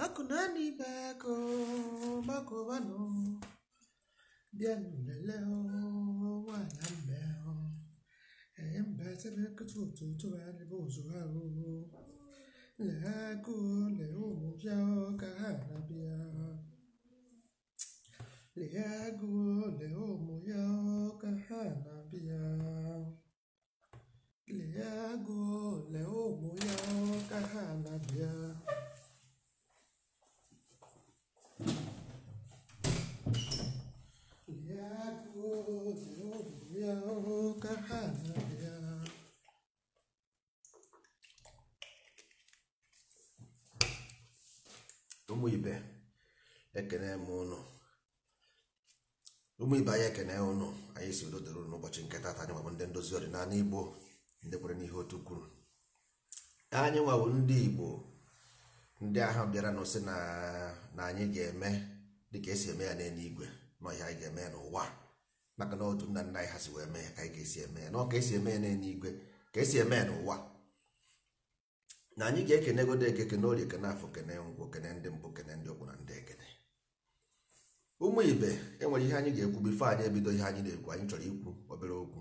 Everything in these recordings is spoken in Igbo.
Akunani beko makobano bien leleo wala mbeo embese bekututu tuwali buzuharu leku leo mujao kahana bia leku leo mujao kahana bia leku leo mujao kahana bia ụmụ ibe ekene m ụnụ ụmụ ibe anyị ekene ụnụ anyị si udo dịrị n'ụbọchị nke taata. Anyị nwabụ ndị ndozi ọdịnala Igbo ndị kwere n'ihe otu kwuru. Anyị nwabụ ndị Igbo ndị ahụ bịara n'osi na anyị ga-eme dịka esi eme ya n'eluigwe na ihe anyị ga-eme ya n'ụwa, maka na otu nna nna anyị ha si wee mee ya ka anyị ga-esi eme ya na ọ ka esi eme ya n'eluigwe ka esi eme ya n'ụwa. Na anyị ga-ekenegodo ekene orie kene afọ kene ngwụ kene ndị mbụ kene ndị ọkwụ na ndị ekene. Ụmụ ibe enwere ihe anyị ga-ekwu bifo anyị ebido ihe anyị na-ekwu. Anyị chọrọ ikwu obere okwu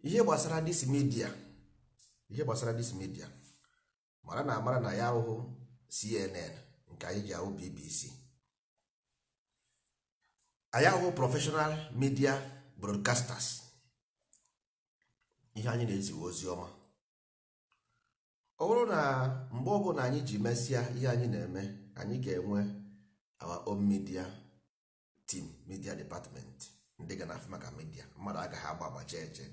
ihe gbasara dis media mara na amara na ya ahụhụ CNN nke anyị ji ahụ BBC, anyị ahụhụ professional media broadcasters. Ihe anyị na-eziwe ozi ọma. Ọ bụrụ na mgbe ọbụla anyị ji mesịa ihe anyị na-eme, anyị ga-enwe our own media team, media department, ndị ga na-afụ maka media. Mmadụ agaghị agbache eche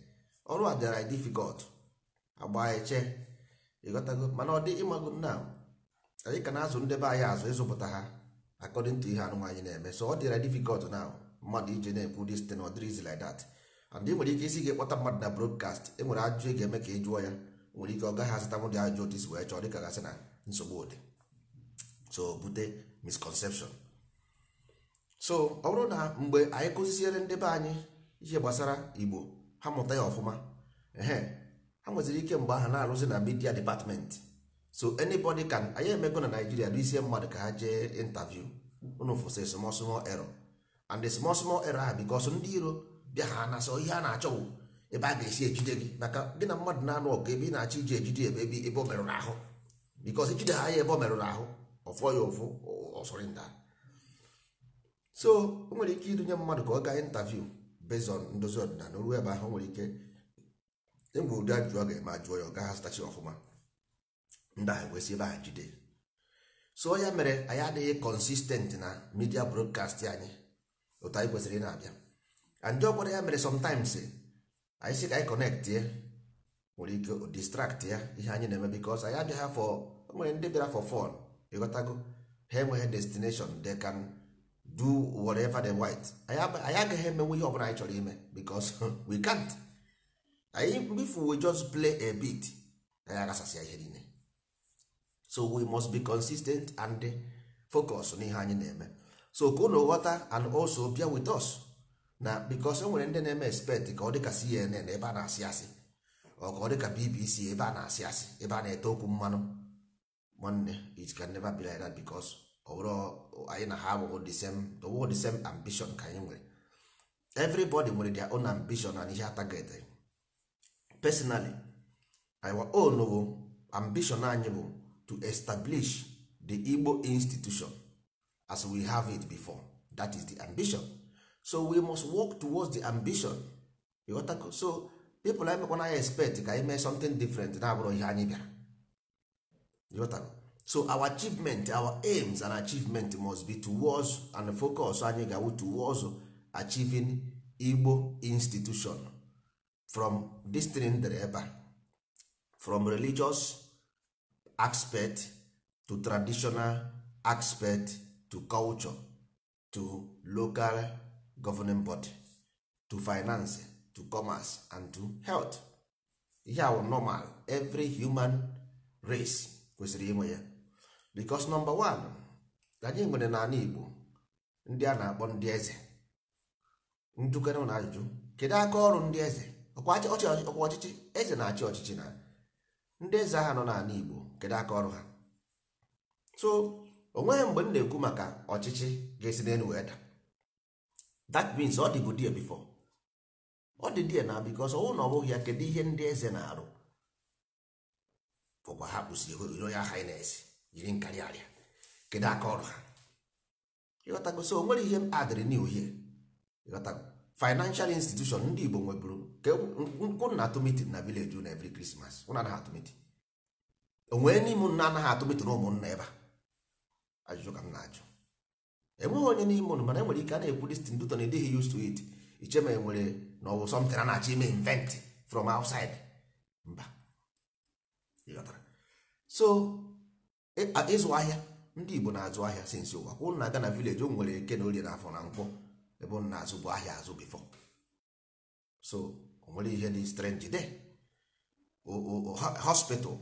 ọrụ a dịara difficult agba eche, ịghọtago. Mana ọ dị ịmago na anyị ka na-azụ ndebe anyị azụ ịzụpụta ha according to ihe anụnwa anyị na-eme. So ọ dịara difficult na mmadụ ije na-ekwu this thing or easy like that. And ị nwere ike isi ga-ekpọta mmadụ na broadcast, e nwere ajụjụ ị ga-eme ka ị jụọ ya, nwere ike ọ gaghị azụta nwụdị ajụjụ otu isi wee chọọ, dịka gasị na nsogbu dị, so bute misconception. So ọ bụrụ na mgbe anyị kụzisiere ndị be anyị ihe gbasara Igbo, ha mụta ya ọfụma, ha nweziri ike mgbe aha na-arụzi na media department. So anybody can, anyị emego na Nigeria bụ isi mmadụ ka ha jee interview unu fụsị small error, and the small error ha because ndị iro bịa ha na-asọ ihe a na-achọ ebe a ga-esi ejide gị, maka gị na mmadụ na-anụ ọgụ ebe ị na-achọ iji ejide ebe o merụrụ ahụ, because ejide ha ya ebe o merụrụ ahụ ọfọ ya ụfụ ọsọrị nda. So o nwere ike idunye mmadụ ka ọ gaa interview based on ndozi ọdịnala. Ruo ebe ahụ nwere ike enwe ụdị ajụjụ ọ ga-eme ajụọ ya, ọ gaghị asụtachi ọfụma, ndị ahụ kwesị ebe ahụ jide. So ya mere anyị adịghị consistent na media broadcast anyị otu anyị kwesịrị ị na-abịa. And ọ gwara ya mere sometimes anyị sị ka anyị connect ya, nwere ike distract ya ihe anyị na-eme, because anyị abịaghị for, nwere ndị bịara for fun, ịghọtago. Ha enweghị destination, they can do whatever they want. anyị agaghị emenwe ihe ọbụla anyị chọrọ ime, because we can't. Anyị if we just play a bit, anyị agasasịa ihe niile. So we must be consistent and focus n'ihe anyị na-eme. So ka unu ghọta and also bear with us na, because enwere ndị na-eme expect ka ọ dịka CNN ebe a na-asị asị, ọ ka ọ dịka BBC ebe a na-asị asị, ebe a na-ete okwu mmanụ. Nwanne, it can never be like that, because ọbụrụ anyị na ha abụghị the same ambition ka anyị nwere. Everybody nwere their own ambition and ihe target. Personally, our own ambition anyị bụ to establish the Igbo institution as we have it before. That is the ambition. So we must work towards the ambition. So people like when I expect ka anyị mee something different na abụrụ ihe anyị bịara. So our achievement, our aims and achievement must be towards and focus anyị ga-awụ towards achieving Igbo institution from this thing ebe, from religious aspect to traditional aspect to culture to local governing body to finance to commerce and to health. Ihe ahụ normal, every human race kwesịrị inwe ya, because number one, anyị nwere n'ala Igbo ndị a na-akpọ ndị eze. Njụkere na ajụjụ, kedu aka ọrụ ndị eze? Ọkwa ọchịchị eze na-achị ọchịchị, na ndị eze ha nọ n'ala Igbo, kedu aka ọrụ ha? so onweghị mgbe m na-ekwu maka ọchịchị ga-esi n'elu wee daa. That means ọ dịbu die before, ọ dị die na because ọnwụ na ọ bụghị ya, kedu ihe ndị eze na-arụ? Bụkwa ha kpụsi Royal Highness yiri nkarị arịa, kedu aka ọrụ ha? Ịghọtago? So onwere ihe m adịrị new here. Ịghọtago? Financial institution ndị Igbo nweburu ke nkwụ na atụ meeting na village na every Christmas, ụna anaghị atụ meeting. Onwere n'ime ụnụ anaghị atụ meeting na ụmụnna ebe a? Ajụjụ ka m na-ajụ. Enweghị onye n'ime ụnụ, mana enwere ike a na-ekwu this thing duto na ịdịghị used to it. Iche ma enwere na ọ bụ something a na-achọ ime invent from outside. Mba. Ịghọtara? So ịzụ ahịa, ndị Igbo na-azụ ahịa since ụwa. Kwụ na-aga na village, o nwere eke na orie na afọ na nkwọ ebe ọ na-azụ bụ ahịa azụ before. So o nwere ihe dị strange there. Hospital,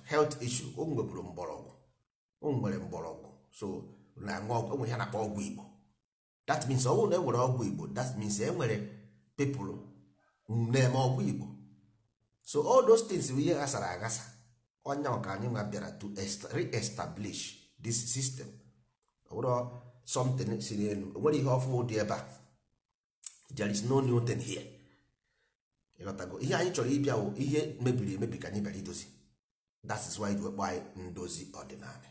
health issue, o nweburu mgbọrọgwụ, o nwere mgbọrọgwụ. So na-aṅụ ọgwụ, o nwere ihe na-akpọ ọgwụ Igbo. That means ọ bụrụ na e nwere ọgwụ Igbo, that means e nwere people na-eme ọgwụ Igbo. So all those things bụ ihe ghasara aghasa. Onye ka anyị nwa bịara to re-establish this system. Ọ bụrụ something si n'elu, o nwere ihe ọfụ dị ebe a. There is no new thing here. Ịghọtago? Ihe anyị chọrọ ịbịa bụ ihe mebiri emebi ka anyị bịara idozi. That is why we kpọ anyị ndozi ọdịnala.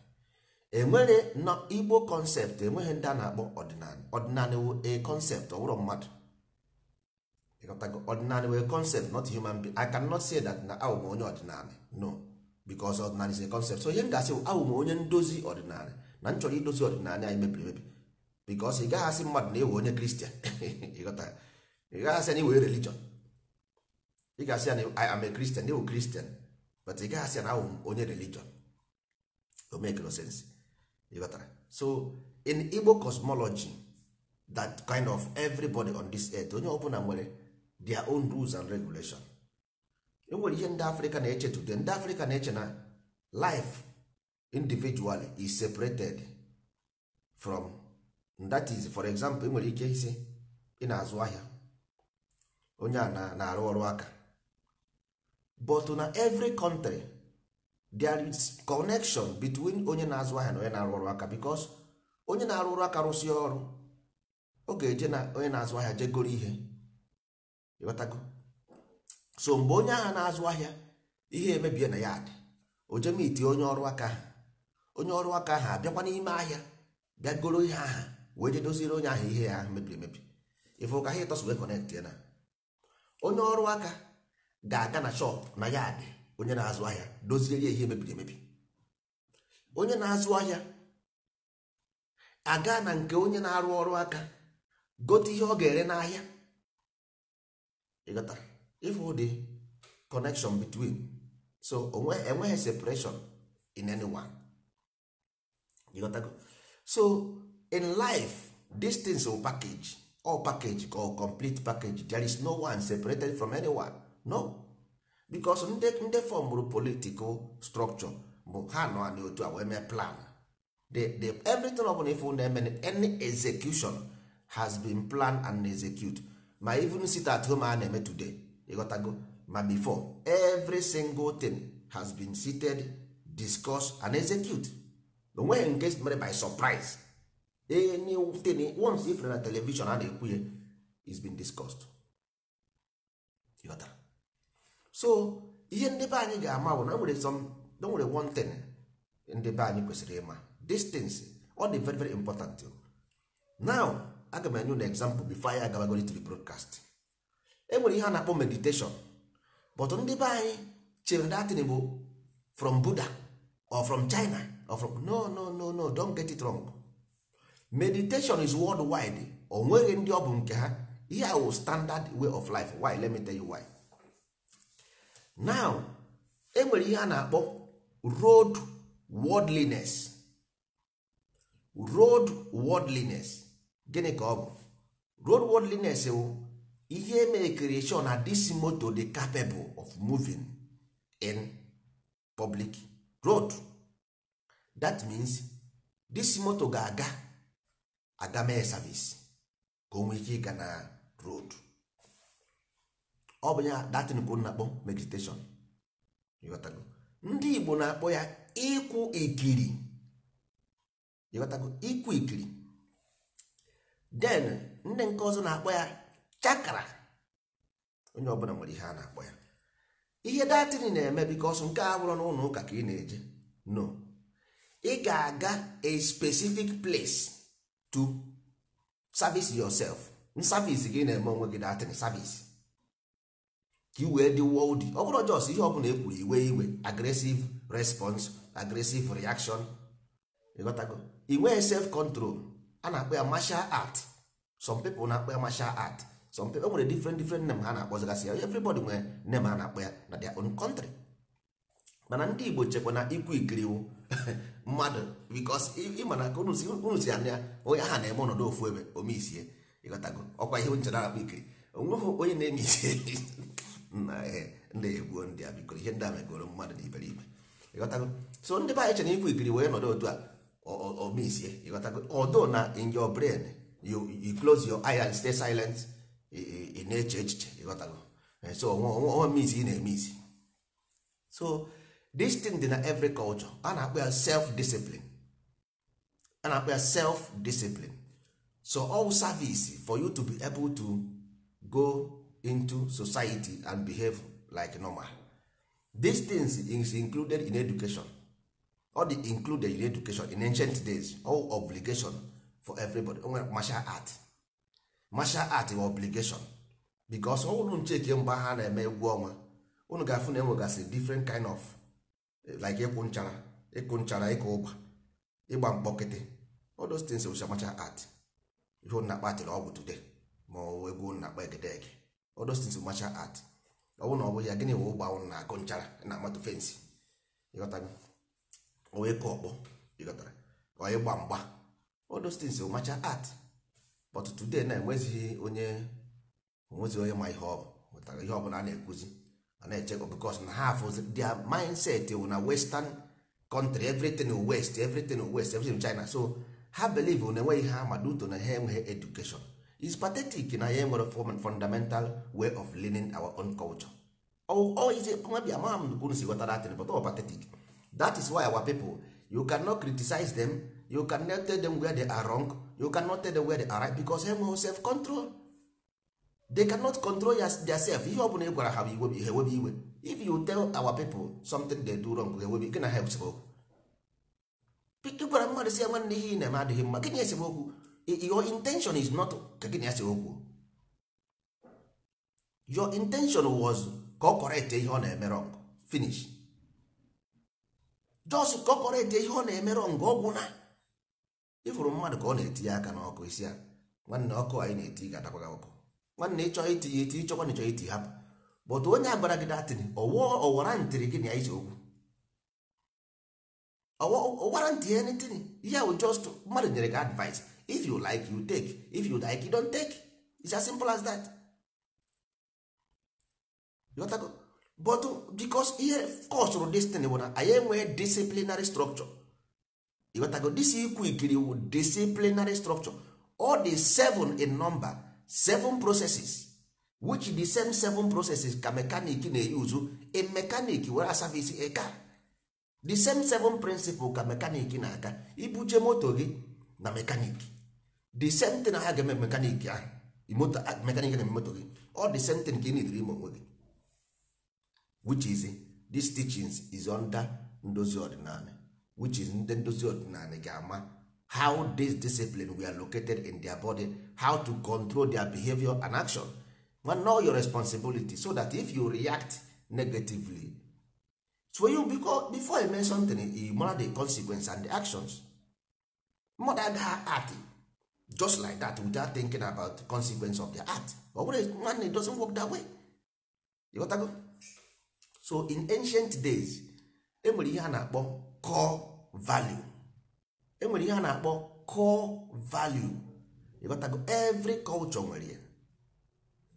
Enwere na Igbo concept, enweghị ndị a na-akpọ ọdịnala. Ọdịnala wụ a concept, ọ bụrụ mmadụ. Ịghọtago? Ọdịnala wụ a concept, not human being. I cannot say that na awụ m onye ọdịnala. No, because ọdịnala is a concept. So ihe m ga-asị awụ m onye ndozi ọdịnala, na m chọrọ idozi ọdịnala anyị mebiri emebi. Because ị gaghị asị mmadụ na ewe onye Christian. Ịghọtago? Ị gaghị asị na iwe religion. Ị ga-asị na I am a Christian, ewu Christian, but ị gaghị asị na awụ m onye religion. It make no sense. You got that? So in Igbo cosmology, that kind of everybody on this earth, onye ọbụla nwere their own rules and regulation. Enwere ihe ndị Africa na-eche today. Ndị Africa na-eche na life individually is separated from, that is, for example, enwere ike isi ị na-azụ ahịa, onye a na-arụ ọrụ aka, but na every country there is connection between onye na-azụ ahịa na onye na-arụ ọrụ aka, because onye na-arụ ọrụ aka rụsie ọrụ, ọ ga-eje na onye na-azụ ahịa jegoro ihe. Ịghọtago? So mgbe onye ahụ na-azụ ahịa ihe emebie na ya dị, o je miti onye ọrụ aka ahụ, onye ọrụ aka ahụ abịakwa n'ime ahịa bịa goro ihe ahụ wee je doziri onye ahụ ihe ahụ mebiri emebi. Ifụ ka ihe tọsụ wee connect ya na onye ọrụ aka ga-aga na shop na ya dị onye na-azụ ahịa doziere ihe mebiri emebi. Onye na-azụ ahịa aga na nke onye na-arụ ọrụ aka gote ihe ọ ga-ere n'ahịa. Ịghọtara? Ifụ dị connection between, so enweghị separation in anyone. Ịghọtago? So in life, these things will package, all package or complete package. There is no one separated from anyone. No, because ndị form political structure bụ ha nọ n'otu a wee mee plan. Everything of if any execution has been planned and executed. Ma even sit at home and eme today. You got to go. Ma before, every single thing has been seated, discussed and executed. The way in case made by surprise. Anything once if na television and ekwu is been discussed. You got that? So ihe ndị be anyị ga-ama bụ na nwere one thing ndị be anyị kwesịrị ịma. These things all the very very important. Now aga m enye an example before I go to the broadcast. Enwere ihe a na-akpọ meditation, but ndị be anyị chere that thing bụ from Buddha or from China or from no, don't get it wrong. Meditation is worldwide. O nwere ndị ọ bụ nke ha. Ihe a standard way of life. Why? Let me tell you why. Now enwere ihe a na-akpọ road worldliness. Road worldliness. Gịnị ka ọ bụ? Road worldliness bụ ihe mere creation na this motor dey capable of moving in public road. That means this motor ga-aga mee service ka o nwee ike ịga na road. Ọ bụ ya datin ka na-akpọ meditation. Ndị Igbo na-akpọ ya ịkwụ ikiri. ịghọtago ikwu ikiri. Then ndị nke ọzọ na-akpọ ya chakra. Onye ọbụla nwere ihe a na-akpọ ya. Ihe datịrị na-eme because nke a bụrụ n'ụlọ ụka ka ị na-eje, no, ị ga-aga a specific place to service yourself. Service gị na-eme onwe gị datịrị service ka ị wee dị worldly. Ọ bụrụ just ihe ọbụla ekwuru iwe aggressive response, aggressive reaction, ịghọtago. I nwee self control, a na-akpọ ya martial art. Some people na-akpọ ya martial art, some people nwere different name ha na-akpọzigasị ya. Everybody nwere name ha na-akpọ ya na their own country. Mana ndị Igbo chekwa na ikwu ikiriwu mmadụ because ịma na unu si anya onye ha na-eme ọnọdụ ofu ebe omeisie, ịghọtago. Ọkwa ihe nche na-akpọ ikiri, onweghị onye na-eme isi ndị egbuo ndị a biko ihe ndị a megoro mmadụ na iberibe, ịghọtago. So ndị be anyị chere ikwu ikiri wee nọdụ otu a omeisie, ịghọtago. Although na in your brain you close your eye and stay silent, ị na-eche echiche, ịghọtago. So onwe isi ị na-eme isi. So this thing dị na every culture. A na-akpọ ya self discipline, a na-akpọ ya self discipline. So all service for you to be able to go into society and behave like normal. These things is included in education, or the included in education in ancient days. All obligation for everybody. Martial art is obligation because all ncheke mgba ha na-eme egwu ọnwa unu ga-afụ na enwegasị different kind of like ịkwụ nchara, ịkụ ụgba, ịgba mkpọkịtị. All those things are martial art. Ihe unu na-akpatịrị ọgwụ today ma ọ egwu unu na-akpa egedege. All those things are martial art. Ọ bụrụ na ọ bụ ya gịnị wụ ụgba unu na-akụ nchara na amatu fensi, ịghọtago. O wee kọ ọkpọ, ịghọtara. Ọ ịgba mgba. All those things are martial art. But today na-enwezighị onye ma ihe ọ bụ, ihe ọ bụla a na-ekwuzi a na-echekwa because na half their mindset wụ na western country, everything west, everything China. So ha believe na enweghị ha maduto na ha enweghị education. It's pathetic na ya enwere fundamental way of learning our own culture. Is it maybe amam kunu si ghọtara atịrị, but all pathetic. That is why our people, you cannot criticize them, you cannot tell them where they are wrong, you cannot tell them where they are right because they have self control. They cannot control themselves. Ihe ọ bụla ị gwara ha ewebe iwe. If you tell our people something they do wrong, ewebe gị na ha esemokwu. Ị gwara mmadụ si ya nwanne ihe ị na-eme adịghị mma, gịnị esemokwu? Your intention is not ka gịnị esemokwu. Your intention was ka ọ correct ihe ọ na-eme wrong. Finish. Just ka ọ correct ihe ọ na-eme wrong, ọ gwụ na ịfụrụ mmadụ ka ọ na-etinye aka n'ọkụ isi ya nwanne ọkụ anyị na-eti ga-adakwa gị ọkụ. Nwanne ịchọ iti eti ịchọkwa na ịchọ iti hapụ. But onye agbara gị datịrị ọwara ntịrị gị na ya isi okwu. Ọwara ntị anything. Ya wụ just mmadụ nyere gị advice. If you like, you take. If you like, you don't take. It's as simple as that. But because ihe kọsụrụ destiny bụ na anyị enweghị disciplinary structure. This ikwu ikiri wu disciplinary structure. All the 7 in number, 7 processes, which the same 7 processes ka mechanic na-use in mechanic were service a car. The same 7 principle ka mechanic na-aka ibuje moto gị na mechanic. The same thing ha ga-eme mechanic ahụ mechanic na moto gị. All the same thing ka ị need ime onwe gị. Which is this teachings is under ndozi ọdịnala, which is ndị ndozi ọdịnala ga-ama how this discipline were located in their body, how to control their behavior and action. Well, know your responsibility so that if you react negatively, so you before you mention something, you know the consequence and the actions. More than act just like that without thinking about the consequence of the act. But man, it doesn't work that way. You got to go. So in ancient days, enwere ihe a na-akpọ core value. Enwere ihe a na-akpọ core value. You got to go. Every culture nwere ya.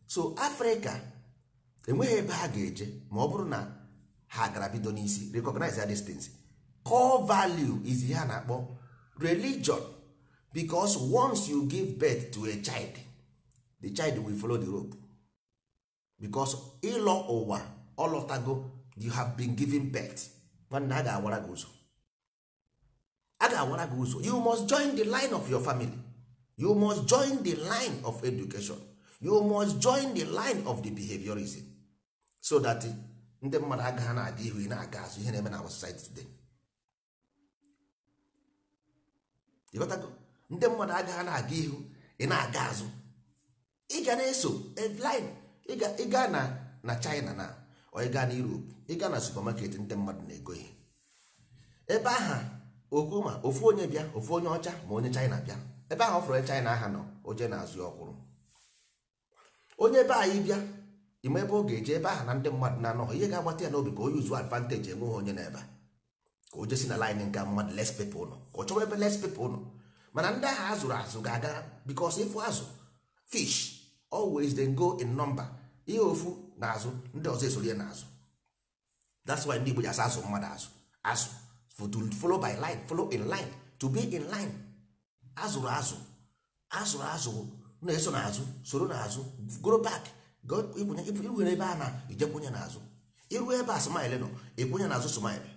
So Africa enweghị ebe ha ga-eje ma ọ bụrụ na ha gara bido n'isi recognize their distance. Core value is ihe a na-akpọ religion, because once you give birth to a child, the child will follow the rope, because ịlọ ụwa ọlọtago, you have been given birth. Nwanne a ga-awara gị ụzọ, a ga-awara gị ụzọ. You must join the line of your family. You must join the line of education. You must join the line of the behaviorism, so that ndị mmadụ agaghị na-aga ihu ị na-aga azụ ihe na-eme na our society today. ịghọtago? Ndị mmadụ agaghị na-aga ihu ị na-aga azụ. Ị ga na-eso line. Ị ga na China na ọ ị gaa na Europe, ị gaa na supermarket, ndị mmadụ na-ego ihe ebe aha okuma ofu onye bịa, ofu onye ọcha ma onye China bịa ebe ahụ ọfụrụ China aha nọ oje na-azụ ọkwụrụ. Onye ebe anyị bịa ime ebe ọ ga-eje ebe aha na ndị mmadụ na-anọghị, ihe ga-agbata ya n'obi ka o yuzu advantage enweghị onye na-ebe ka o jesi na line nke mmadụ less people nọ, ka ọ chọrọ ebe less people nọ. Mana ndị agha azụrụ azụ ga-aga, because ịfụ azụ fish always they go in number. Ihe ofu na azụ ndị ọzọ esoro ya na azụ. That's why ndị Igbo ji asa azụ mmadụ azụ to follow by line, follow in line, to be in line. Azụrụ azụ na-eso n'azụ, soro n'azụ, go back, ikwunye ebe a na ijekwunye n'azụ. Iru ebe a smile nọ ekwunye n'azụ smile.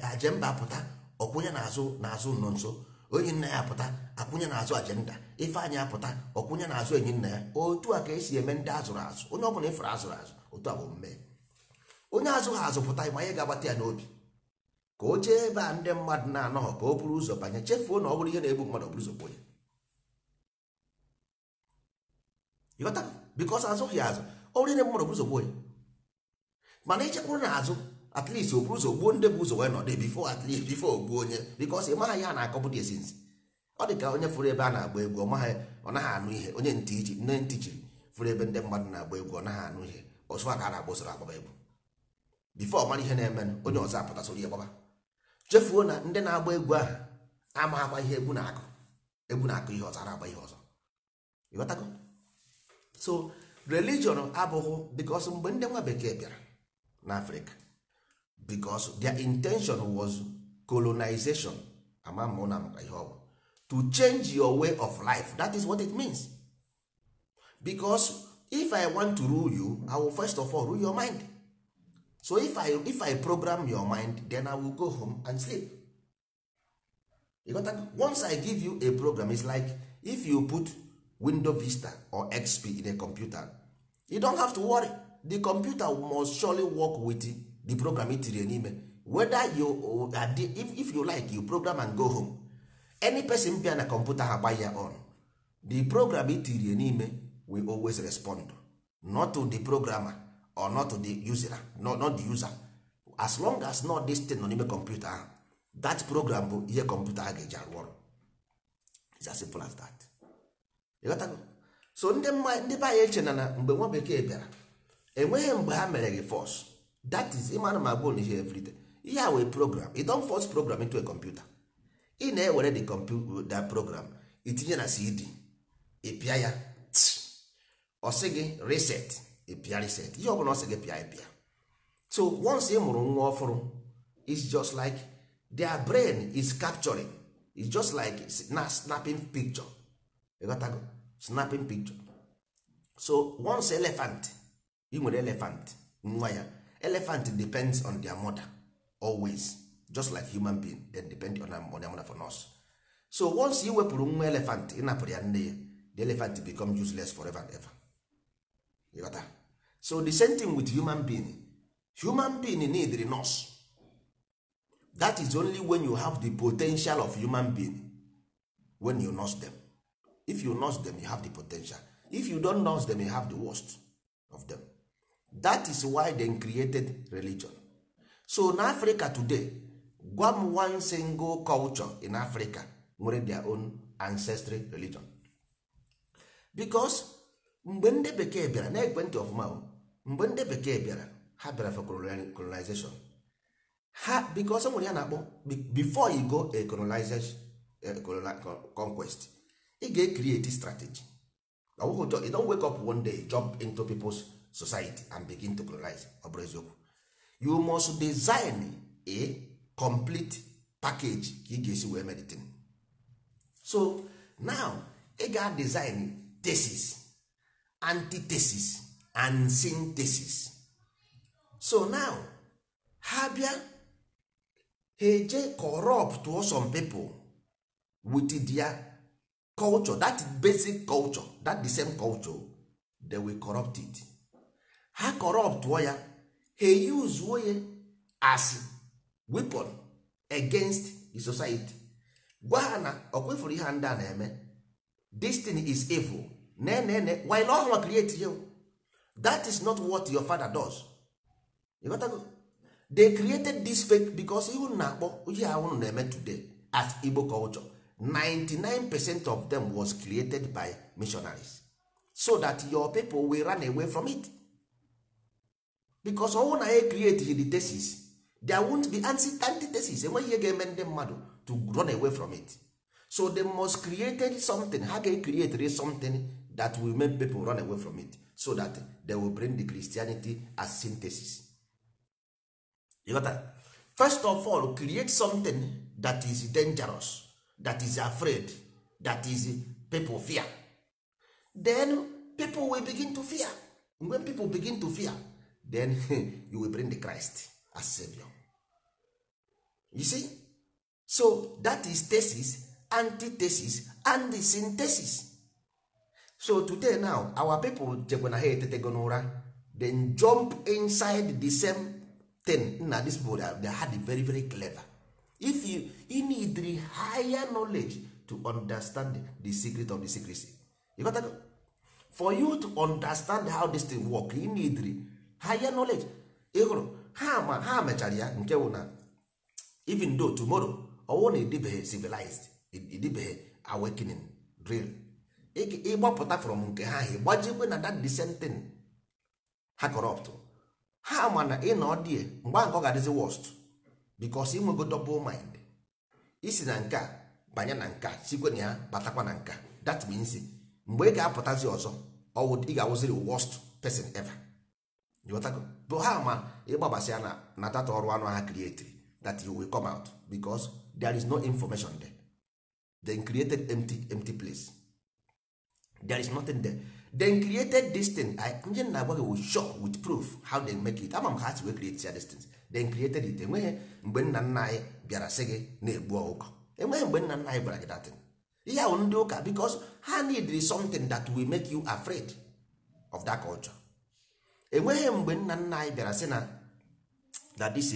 Ajemba apụta ọkwunye n'azụ nọ nso. Onye nna ya apụta akwụnye n'azụ ajenda. Ifeanyị apụta ọkwụnye n'azụ enyi nna ya. Otu a ka esi eme ndị azụrụ azụ. Onye ọbụla ịfụrụ azụrụ azụ otu a bụ mme. Onye azụ ha azụ pụta ịma ihe ga-agbata ya n'obi ka o jee ebe a ndị mmadụ na-anọghọ ka o buru ụzọ banye, chefuo na ọ bụrụ ihe na-egbu mmadụ ọ bụrụ ụzọ gbuo ya. Ịghọta? Because azụghị azụ ọ bụrụ ihe na-egbu mmadụ ọ bụrụ ụzọ gbuo ya. Mana ichekwuru na azụ at least o buru ụzọ gbuo ndị bụ ụzọ wee nọdụ before at least before o gbuo onye, because ị maghị ya na-akọpụ dị esinsi. Ọ dị ka onye fụrụ ebe a na-agba egwu ọ naghị anụ ihe. Onye nne ntị chiri fụrụ ebe ndị mmadụ na-agba egwu ọ naghị anụ ihe. Ọsụ aka a na-agba usoro agbaba egwu before ọ mara ihe na-eme, onye ọzọ apụta soro ya gbaba. Chefuo na ndị na-agba egwu ahụ amaghakwa ihe egwu na-akụ ihe ọzọ, na-agba ihe ọzọ. Ịghọtago? So religion abụghị because mgbe ndị nwa bekee bịara n'Africa, because their intention was colonization. To change your way of life. That is what it means. Because if I want to rule you, I will first of all rule your mind. So if I program your mind, then I will go home and sleep. You got that? Once I give you a program, it's like if you put Windows Vista or XP in a computer, you don't have to worry. The computer must surely work with the program it in. Whether you if you like, you program and go home. Any person be on a computer by your own, the program it will always respond, not to the programmer or not to the user, not the user. As long as not this thing on the computer, that program will hear computer again work. It's as simple as that. You got to go. So ndị ba eche na mgbe nwa bekee bịara enweghị mgbe ha mere gị force. That is ịmana ma bụ ihe everything. Ihe a wee program. You don't force program into a computer. Ị na-ewere the computer that program itinye na CD ịpịa ya ọ sị gị reset ịpịa reset. Ihe ọbụla ọ sị gị pịa ịpịa. So once ị mụrụ nwa ọfụrụ, it's just like their brain is capturing. It's just like snapping picture. You got to go. Snapping picture. So once elephant, ị nwere elephant nwa ya, elephant depends on their mother always, just like human being, then depend on their mother for us. So once you wepụrụ nwa elephant ịnapụrụ ya nne ya, the elephant become useless forever and ever. You got that? So the same thing with human being. Human being need the nurse. That is only when you have the potential of human being, when you nurse them. If you nurse them, you have the potential. If you don't nurse them, you have the worst of them. That is why they created religion. So in Africa today, Guam one single culture in Africa nwere their own ancestral religion. Because mgbe ndị bekee bịara na ekwentị ọfụma, mgbe ndị bekee bịara ha bịara for colonization. Ha because nwere ya na-akpọ before you go a colonization conquest, ị ga-create strategy. You don't wake up one day, jump into people's society and begin to colonize. You must design a complete package ka ị ga-esi wee meditate. So now ị ga-design thesis, antithesis and synthesis. So now ha bịa ha eje corrupt some people with their culture, that basic culture, that the same culture, they will corrupt it. Ha corrupt ya, ha use ya as weapon against the society. Gwa ha na ọkwefuru ihe ndị a na-eme, this thing is evil, while ọnwa create you. That is not what your father does. You got to go. They created this fake because even na-akpọ ihe ahụ na-eme today as Igbo culture, 99% of them was created by missionaries, so that your people will run away from it. Because ọnwụ na ya create the thesis, there won't be antithesis. Enweghị ihe ga-eme ndị mmadụ to run away from it. So they must create something. Ha ga-create something that will make people run away from it, so that they will bring the Christianity as synthesis. You got that? First of all, create something that is dangerous, that is afraid, that is people fear. Then people will begin to fear. When people begin to fear, then you will bring the Christ as Savior. You see? So that is thesis, antithesis, and the synthesis. So today now, our people then jump inside the same thing. Now this people, they had it very, very clever. If you need the higher knowledge to understand the secret of the secrecy. You got that? For you to understand how this thing work, you need the higher knowledge. Ha mechara ya nke wụ na even though tomorrow ọwụ na edibeghe civilized, edibeghe awakening real, ịgbapụta from nke ha gbajikwe na that the same thing ha corrupt. Ha ma na ị nọ die mgbe nke ọ ga-adịzi worst, because inwego double mind. Isi na nke a banye na nke a, sikwe na ya batakwa na nke a. That means mgbe ị ga-apụtazi ọzọ, ị ga-awụziri worst person ever. But ha ma ịgbabasị ya na data ọrụ anụ ha create, that you will come out, because there is no information there. They created empty place. There is nothing there. They created this thing. I'm just will show with proof how they make it. I'm has to create this things. They created it. Enweghị mgbe nna nna anyị bịara sị gị na-egbu ọkụkọ. Enweghị mgbe nna nna anyị gwara gị that thing. Ihe ahụ ndị ụka, because ha need something that will make you afraid of that culture. Enweghị mgbe nna nna anyị bịara sị na that this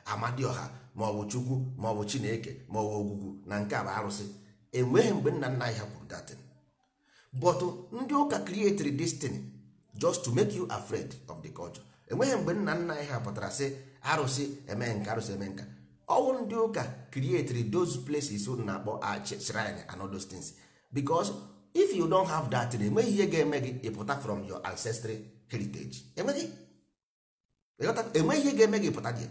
Amadioha ma ọ bụ Chukwu ma ọ bụ Chineke ma ọ bụ ogwugwu na nke a bụ arụsị. Enweghị mgbe nna nna anyị ha kwuru that thing. But ndị ụka created this thing just to make you afraid of the culture. Enweghị mgbe nna nna anyị ha pụtara sị arụsị eme nka, arụsị eme nka. Ọwụ ndị ụka created those places na-akpọ shrine and all those things. Because if you don't have that, enweghị ihe ga-eme gị ịpụta from your ancestral heritage. Enweghị ihe ga-eme gị ịpụta gị.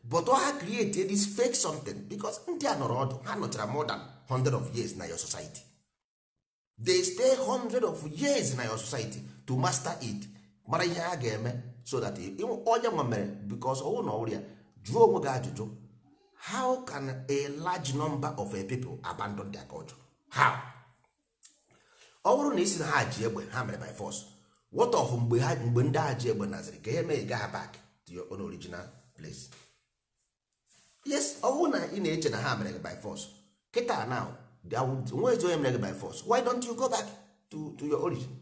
But ha created this fake something, because ndị a nọrọ ọdụ, ha nọchara more than 100 of years na your society. They stay 100 of years in your society to master it. Mara ihe ha ga-eme so that onye nwa mere, because ọwụ na ọrịa jụọ onwe gị ajụjụ, how can a large number of people abandon their culture? How? Ọ bụrụ na isi na ha ji egbe ha mere by force, what of mgbe ndị ha ji egbe naziri ka ihe mee ga ha back to your own original place? Yes, ọ bụrụ na ị na-eche na ha mere by force, kịta now by force. Why don't you go back to your origin?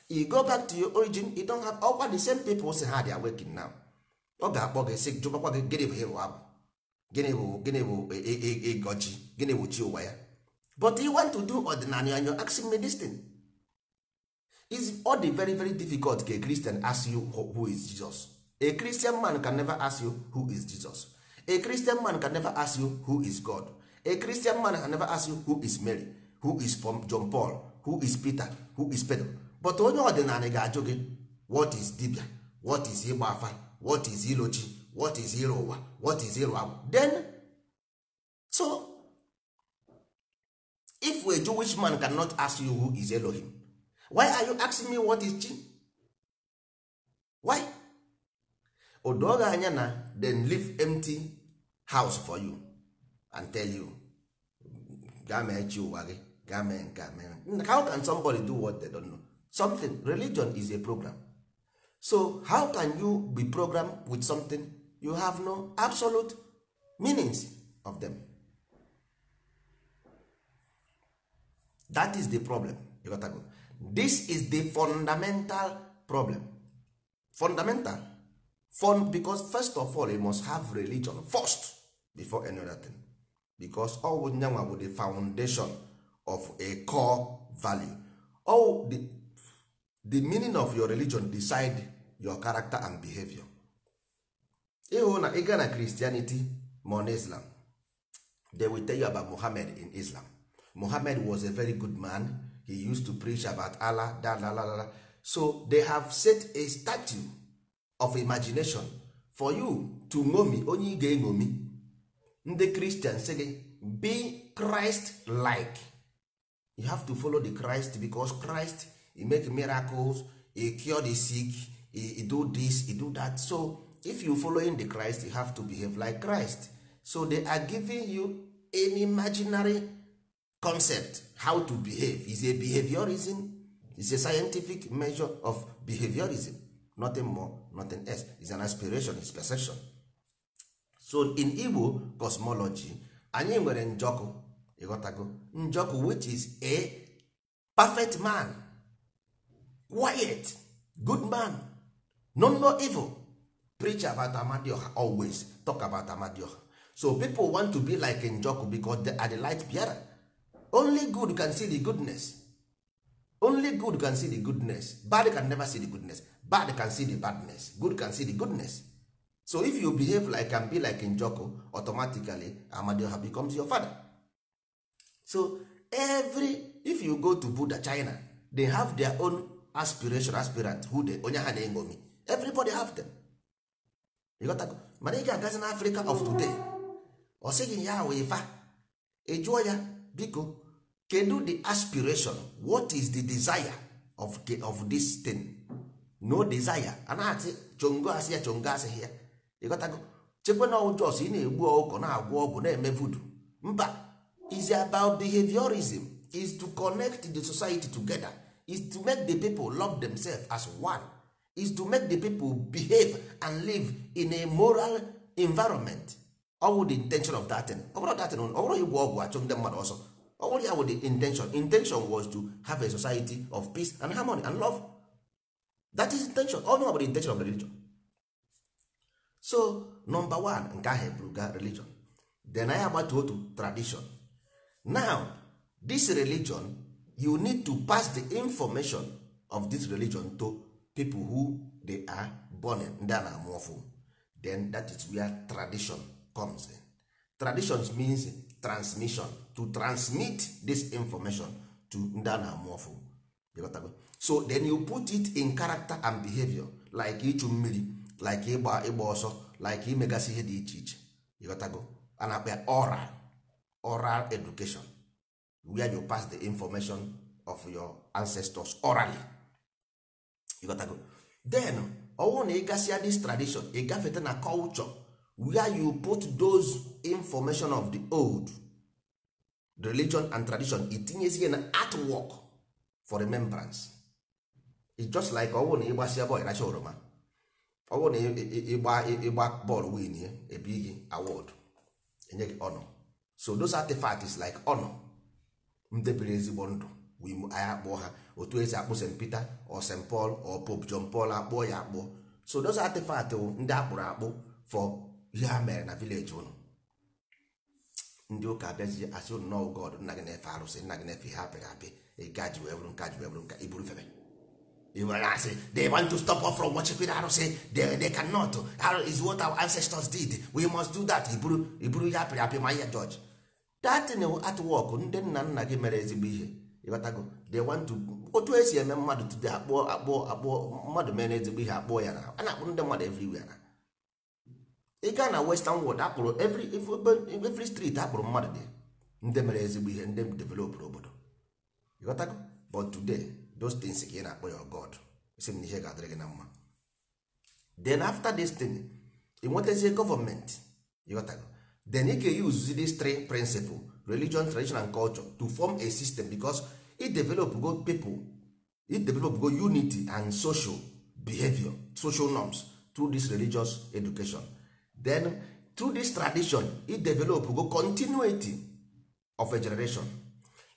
You go back to your origin, you don't have all the same people say how they are working now. Ọ ga-akpọ gị sị jụbakwa gị gịnị bụ hero abụ, gịnị bụ egochi, gịnị bụ chi ụwa ya. But you want to do ordinary and you're asking me this thing. It's all the very, very difficult. A Christian ask you who is Jesus. A Christian man can never ask you who is Jesus. A Christian man can never ask you who is God. A Christian man can never ask you who is Mary, who is John Paul, who is Peter, who is Pedro. But onye ọdịnala ga-ajụ gị, what is dibia, what is ịgba afa, what is ilochi, what is ịrụ ụwa, what is ịrụ agwụ. Then, so, if a Jewish man cannot ask you who is Elohim, why are you asking me what is Chi? Why? Odoga anya na then leave empty house for you and tell you, how can somebody do what they don't know? Something, religion is a program. So how can you be programmed with something you have no absolute meanings of them. That is the problem. You got to go. This is the fundamental problem. Fundamental. Because first of all, you must have religion first before any other thing. Because all nyanwa with the foundation of a core value. All the meaning of your religion decide your character and behavior. Ịhụ na ịga na Christianity ma on Islam, they will tell you about Muhammad in Islam. Muhammad was a very good man. He used to preach about Allah. So they have set a statue of imagination for you to ṅomi onye ị ga-eṅomi. Ndị Christian say gị be Christ like. You have to follow the Christ because Christ, he make miracles, he cure the sick, he do this, he do that. So if you following the Christ, you have to behave like Christ. So they are giving you an imaginary concept how to behave. It's a behaviorism. It's a scientific measure of behaviorism. Nothing more, nothing else. It's an aspiration, it's perception. So in Igbo cosmology, anyị nwere Njoku, ịghọtago, Njoku which is a perfect man, quiet, good man, no evil. Preach about Amadioha, always talk about Amadioha. So people want to be like Njoku because they are the light bearer. Only good can see the goodness. Only good can see the goodness. Bad can never see the goodness. Bad can see the badness. Good can see the goodness. So if you behave like and be like Njoku, automatically Amadioha becomes your father. So if you go to Buddha, China, they have their own aspirant who they onye ha na-engomi. Everybody have them. You got to mana ị ga-agazi na Africa of today, ọ sịghị ya wee fa ejụọ ya biko kedu the aspiration, what is the desire of this thing? No desire. Anati chongo asị ya chongo asị ya. You got to go chekwa na ojos ị na-egbu ọkụ na-agwọ ọgwụ na-eme voodoo. Mba, is about behaviorism, is to connect the society together, is to make the people love themselves as one, is to make the people behave and live in a moral environment. All the intention of that thing. Over that thing, over you go achong them also. All the intention was to have a society of peace and harmony and love. That is intention. All know about the intention of the religion. So number one, nke ahụ eburuga religion. Then I about to go to tradition. Now this religion, you need to pass the information of this religion to people who they are born in, ndị a na-amụ ọfụ. Then that is where tradition comes in. Tradition means transmission, to transmit this information to ndị a na-amụ ọfụ. So then you put it in character and behavior, like ịchụ mmiri, like ịgba ọsọ, like imegasị ihe dị iche iche. Ịghọtago? A na-akpọ oral education, where you pass the information of your ancestors orally. You got to go. Then ọwụ na ịgasịa this tradition, ịgafete na culture, where you put those information of the old religion and tradition, itinyezi na artwork for remembrance. It's just like ọwụ na ịgbasịa bọọlụ racha oroma, ọwụ na ịgba bọọlụ win ebi gị award, enye gị honor. So those artifacts is like honor. Ndebere ezigbo ndụ anyị akpọ ha otu esi akpọ St. Peter or St. Paul or Pope John Paul akpọ ya akpọ. So those artifacts ndị akpụrụ akpụ for ihe ha mere na village unu. Ndị ụka abịazi asị unu no God, nna gị na-efe arụsị, nna gị na-efe ihe apịrị apị, ịgaji wee bụrụ nka iburu febe. They want to stop us from worshiping arụsị. They cannot. Is what our ancestors did. We must do that. Iburu ihe apịrị apị ma ihe George. That thing at work, ndị nna nna gị mere ezigbo ihe. They want to otu esi eme mmadụ today akpọ mmadụ mere ezigbo ihe akpọ ya na a na-akpọ ndị mmadụ everywhere na ị gaa na western world akpụrụ every street akpụrụ mmadụ dị ndị mere ezigbo ihe, ndị develop obodo. But today those things ka ị na-akpọ ya God, isi m na ihe ga-adịrị gị na mma. Then after this thing ị nwetazie government. Then you can use these three principles, religion, tradition and culture, to form a system, because it develop good people, it develop good unity and social behavior, social norms through this religious education. Then through this tradition it develop go continuity of a generation,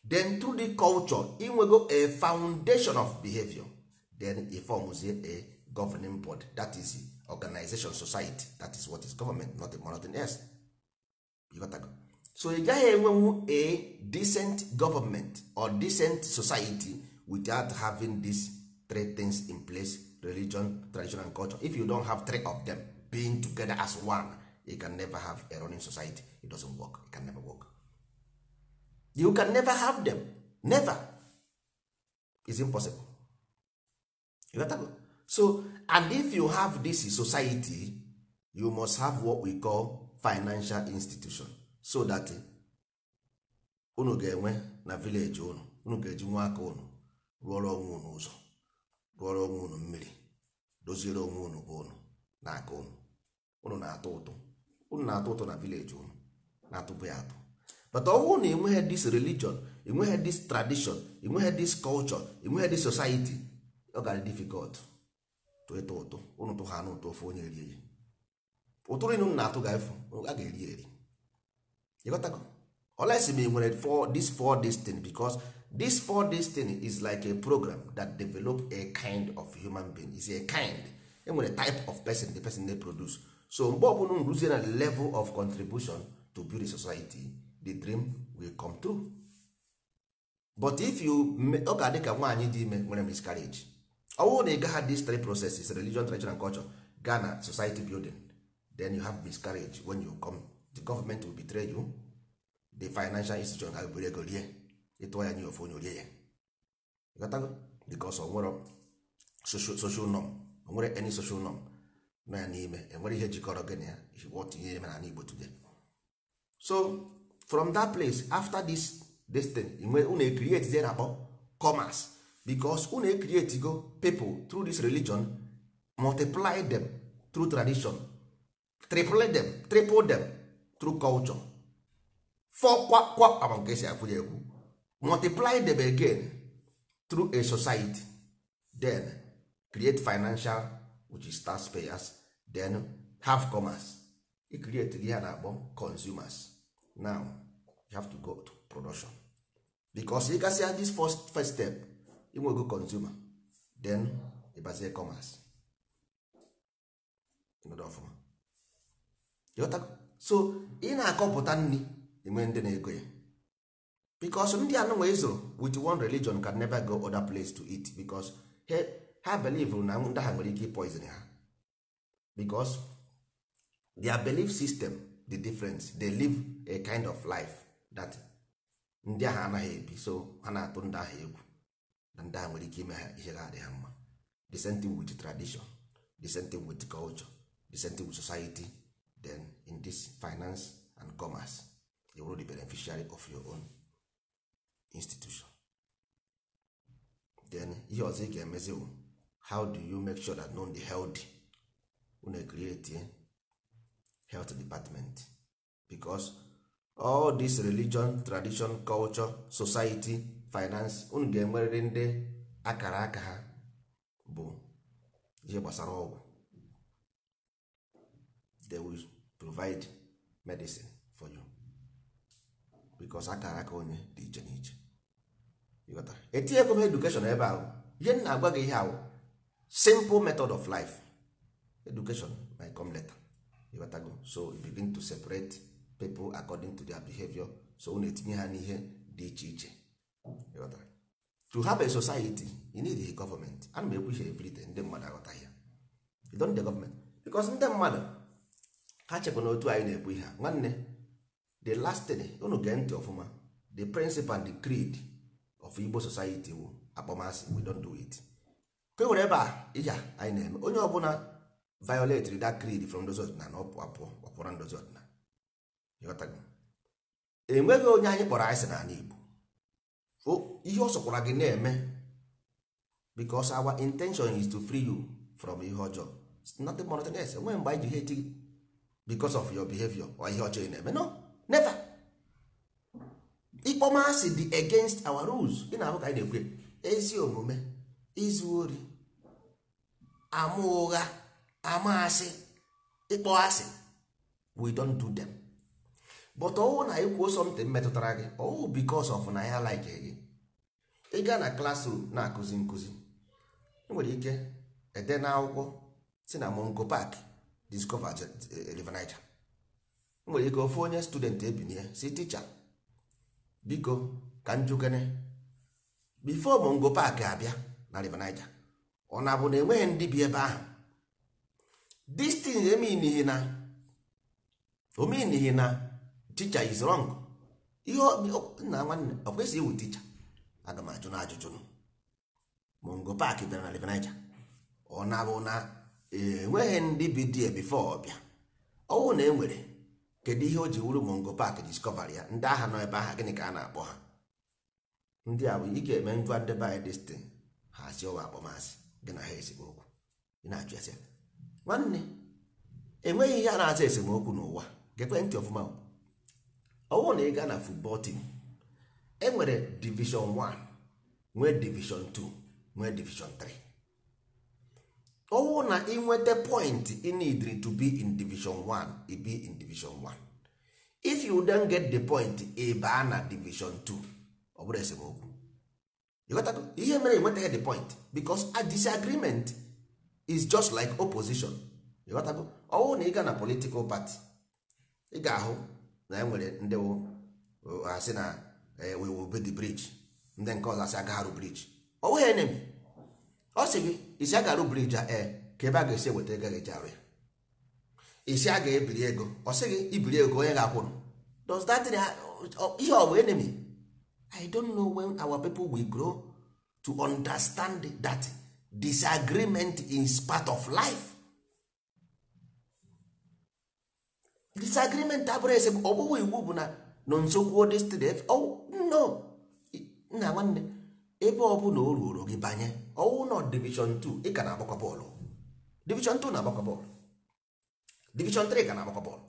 then through the culture inwego a foundation of behavior, then it forms a governing body, that is organization, society. That is what is government, nothing else. You got to go. So ị gaghị enwenwu a decent government or decent society without having these three things in place: religion, tradition and culture. If you don't have three of them being together as one, you can never have a running society. It doesn't work. It can never work. You can never have them. Never. It's impossible. You got to go. So, and if you have this society, you must have what we call financial institution, so that unu ga-enwe na village unu ga-eji nwa aka unu rụọrọ onwe unu ụzọ, rụọrọ onwe unu mmiri, doziere onwe unu bụ unu na aka unu na-atụ ụtụ, unu na-atụ ụtụ na village unu na-atụpụ ya atụ. But ọwụ na enweghị this religion, enweghị this tradition, enweghị this culture, enweghị this society, ọ gara difficult to ịtụ ụtụ. Unu tụ ha n'ụtụ ofu onye erie ya, ụtụrụ inu na-atụ ga-efu, a ga-eri eri. You got to go. Unless me when this four destiny, because this four destiny is like a program that develop a kind of human being. It's a kind, and a type of person, the person they produce. So mgbe losing a level of contribution to build a society, the dream will come true. But if you dịka nwaanyị dị ime nwere miscarriage, ọwụ na ị gaghị these three processes: religion, tradition and culture, Ghana society building, then you have miscarriage. When you come, the government will betray you, the financial institution ga bere go rie ịtụ ya nye ofu onye orie ya. You got to, because of nwere social norm, nwere any social norm nọ ya n'ime, enwere ihe jikọrọ gị na ya, what ihe eme na Igbo today. So from that place, after this thing, unu create there akpọ commerce, because unu create go people through this religion, multiply them through tradition, triple them through culture, multiply them again through a society, then create financial, which is taxpayers, then have commerce. You create here na consumers. Now you have to go to production, because you can see this first step, you will go consumer, then you base commerce. So ị na-akọpụta nri enwe ndị na-ego ya, because ndị anụnwa ezoro with one religion can never go other place to eat, because ha believe na ndị ha nwere ike poison ha, because their belief system, the difference, they live a kind of life that ndị ahụ anaghị ebi, so ha na-atụ ndị ahụ egwu na ndị ahụ nwere ike ime ha ihe ga-adị ha mma. The same thing with tradition, the same thing with culture, the same thing with society. Then in this finance and commerce, you will be the beneficiary of your own institution. Then ihe ọzọ ị ga-emezi, how do you make sure that non the healthy, unu create a health department, because all this religion, tradition, culture, society, finance, unu ga-enwerịrị ndị akara aka ha bụ ihe gbasara ọgwụ. They will provide medicine for you, because akara aka onye dị iche n'iche. Etinyekwa education ebe ahụ. Ihe m na-agwa gị ihe ahụ simple method of life. Education might come later. You got to go. So you begin to separate people according to their behavior. So unu etinye ha n'ihe dị iche iche. You got to. To have a society, you need a government. And maybe we everything ndị mmadụ aghọta ya. You don't need the government, because ndị mmadụ ha chekwa n'otu anyị na-ekwu ihe nwanne. The last thing unu gee ntị ọfụma, the principle and the creed of Igbo society wu akpọmasị. We don't do it. Ka were ebe a ihe anyị na-eme, onye ọbụla violate that creed from those ọdịnala ọpụrụ ndozi ọdịnala. Ịghọtago? Enweghị onye anyị kpọrọ anyị sị n'ala Igbo ihe ọ sọkwara gị na-eme, because our intention is to free you from ihe ọjọọ. It's nothing more than else. Enweghị mgbe anyị ji hate you because of your behavior or ihe ọjọọ ị na-eme. No, never. Ịkpọmasị dị against our rules. Ị na-abụ ka anyị na-ekwe ezi omume, izu ori, ama ụgha, ama asị, ịkpọ asị, we don't do them. But ọwụ na ikwuo something metụtara gị ọwụ because of na ya like gị, ị gaa na classroom na-akụzi nkụzi, nwere ike ede na akwụkwọ si na Mongo Park discover River Niger. Nwere ike ofu onye student ebinye si teacher biko ka njukene before Mongo Park abịa na River Niger, ọ na-abụ na enweghị ndị bi ebe ahụ. This thing emenihi na teacher is wrong. Ihe na nwanne ọ kwesịghị iwu teacher. Aga m ajụ na ajụjụ nụ Mongo Park bịara na River Niger, ọ na-abụ na enweghị ndị bi die before ọ bịa. Ọwụ na enwere, kedu ihe o ji wuru Mongo Park discover ya? Ndị agha nọ ebe ahụ gịnị ka a na-akpọ ha? Ndị a bụ ị ga-eme ngwa ndị by this thing ha si ọwa akpọmasị gị na ha esemokwu. Ị na-ajụ ese nwanne, enweghị ihe a na-aza esemokwu n'ụwa. Gekwe ntị ọfụma, ọwụ na ị gaa na football team, enwere division 1, nwee division 2, nwee division 3. ọwụ na inweta point you need to be in division 1, you be in division 1. If you don't get the point, ị baa na division 2, ọ bụrụ esemokwu. Ihe mere enwetaghị the point because a disagreement is just like opposition. Ọwụ na ị gaa na political party, ị ga-ahụ na enwere ndị asị na we will build the bridge, ndị nke ọzọ asị agagharụ bridge. Ọwụ ha enemy, ọ sị gị isi a ga-arụ bridge a ka ebe a ga-esi eweta ego ga-eji arụ ya. Isi a ga-ebiri ego, ọ sị gị ibiri ego onye ga-akwụrụ. Does that ihe ọ bụ enemy? I don't know when our people will grow to understand that disagreement is part of life. Disagreement abụrụ ese ọ bụghị iwu bụ na nọ nso kwuo destiny. No, nna nwanne, ebe ọ bụ na o ruoro gị banye ọwụ nọ division 2, ị ka na-agbakwa bọọlụ. Division 2 na-agbakwa bọọlụ, division 3 ka na-agbakwa bọọlụ.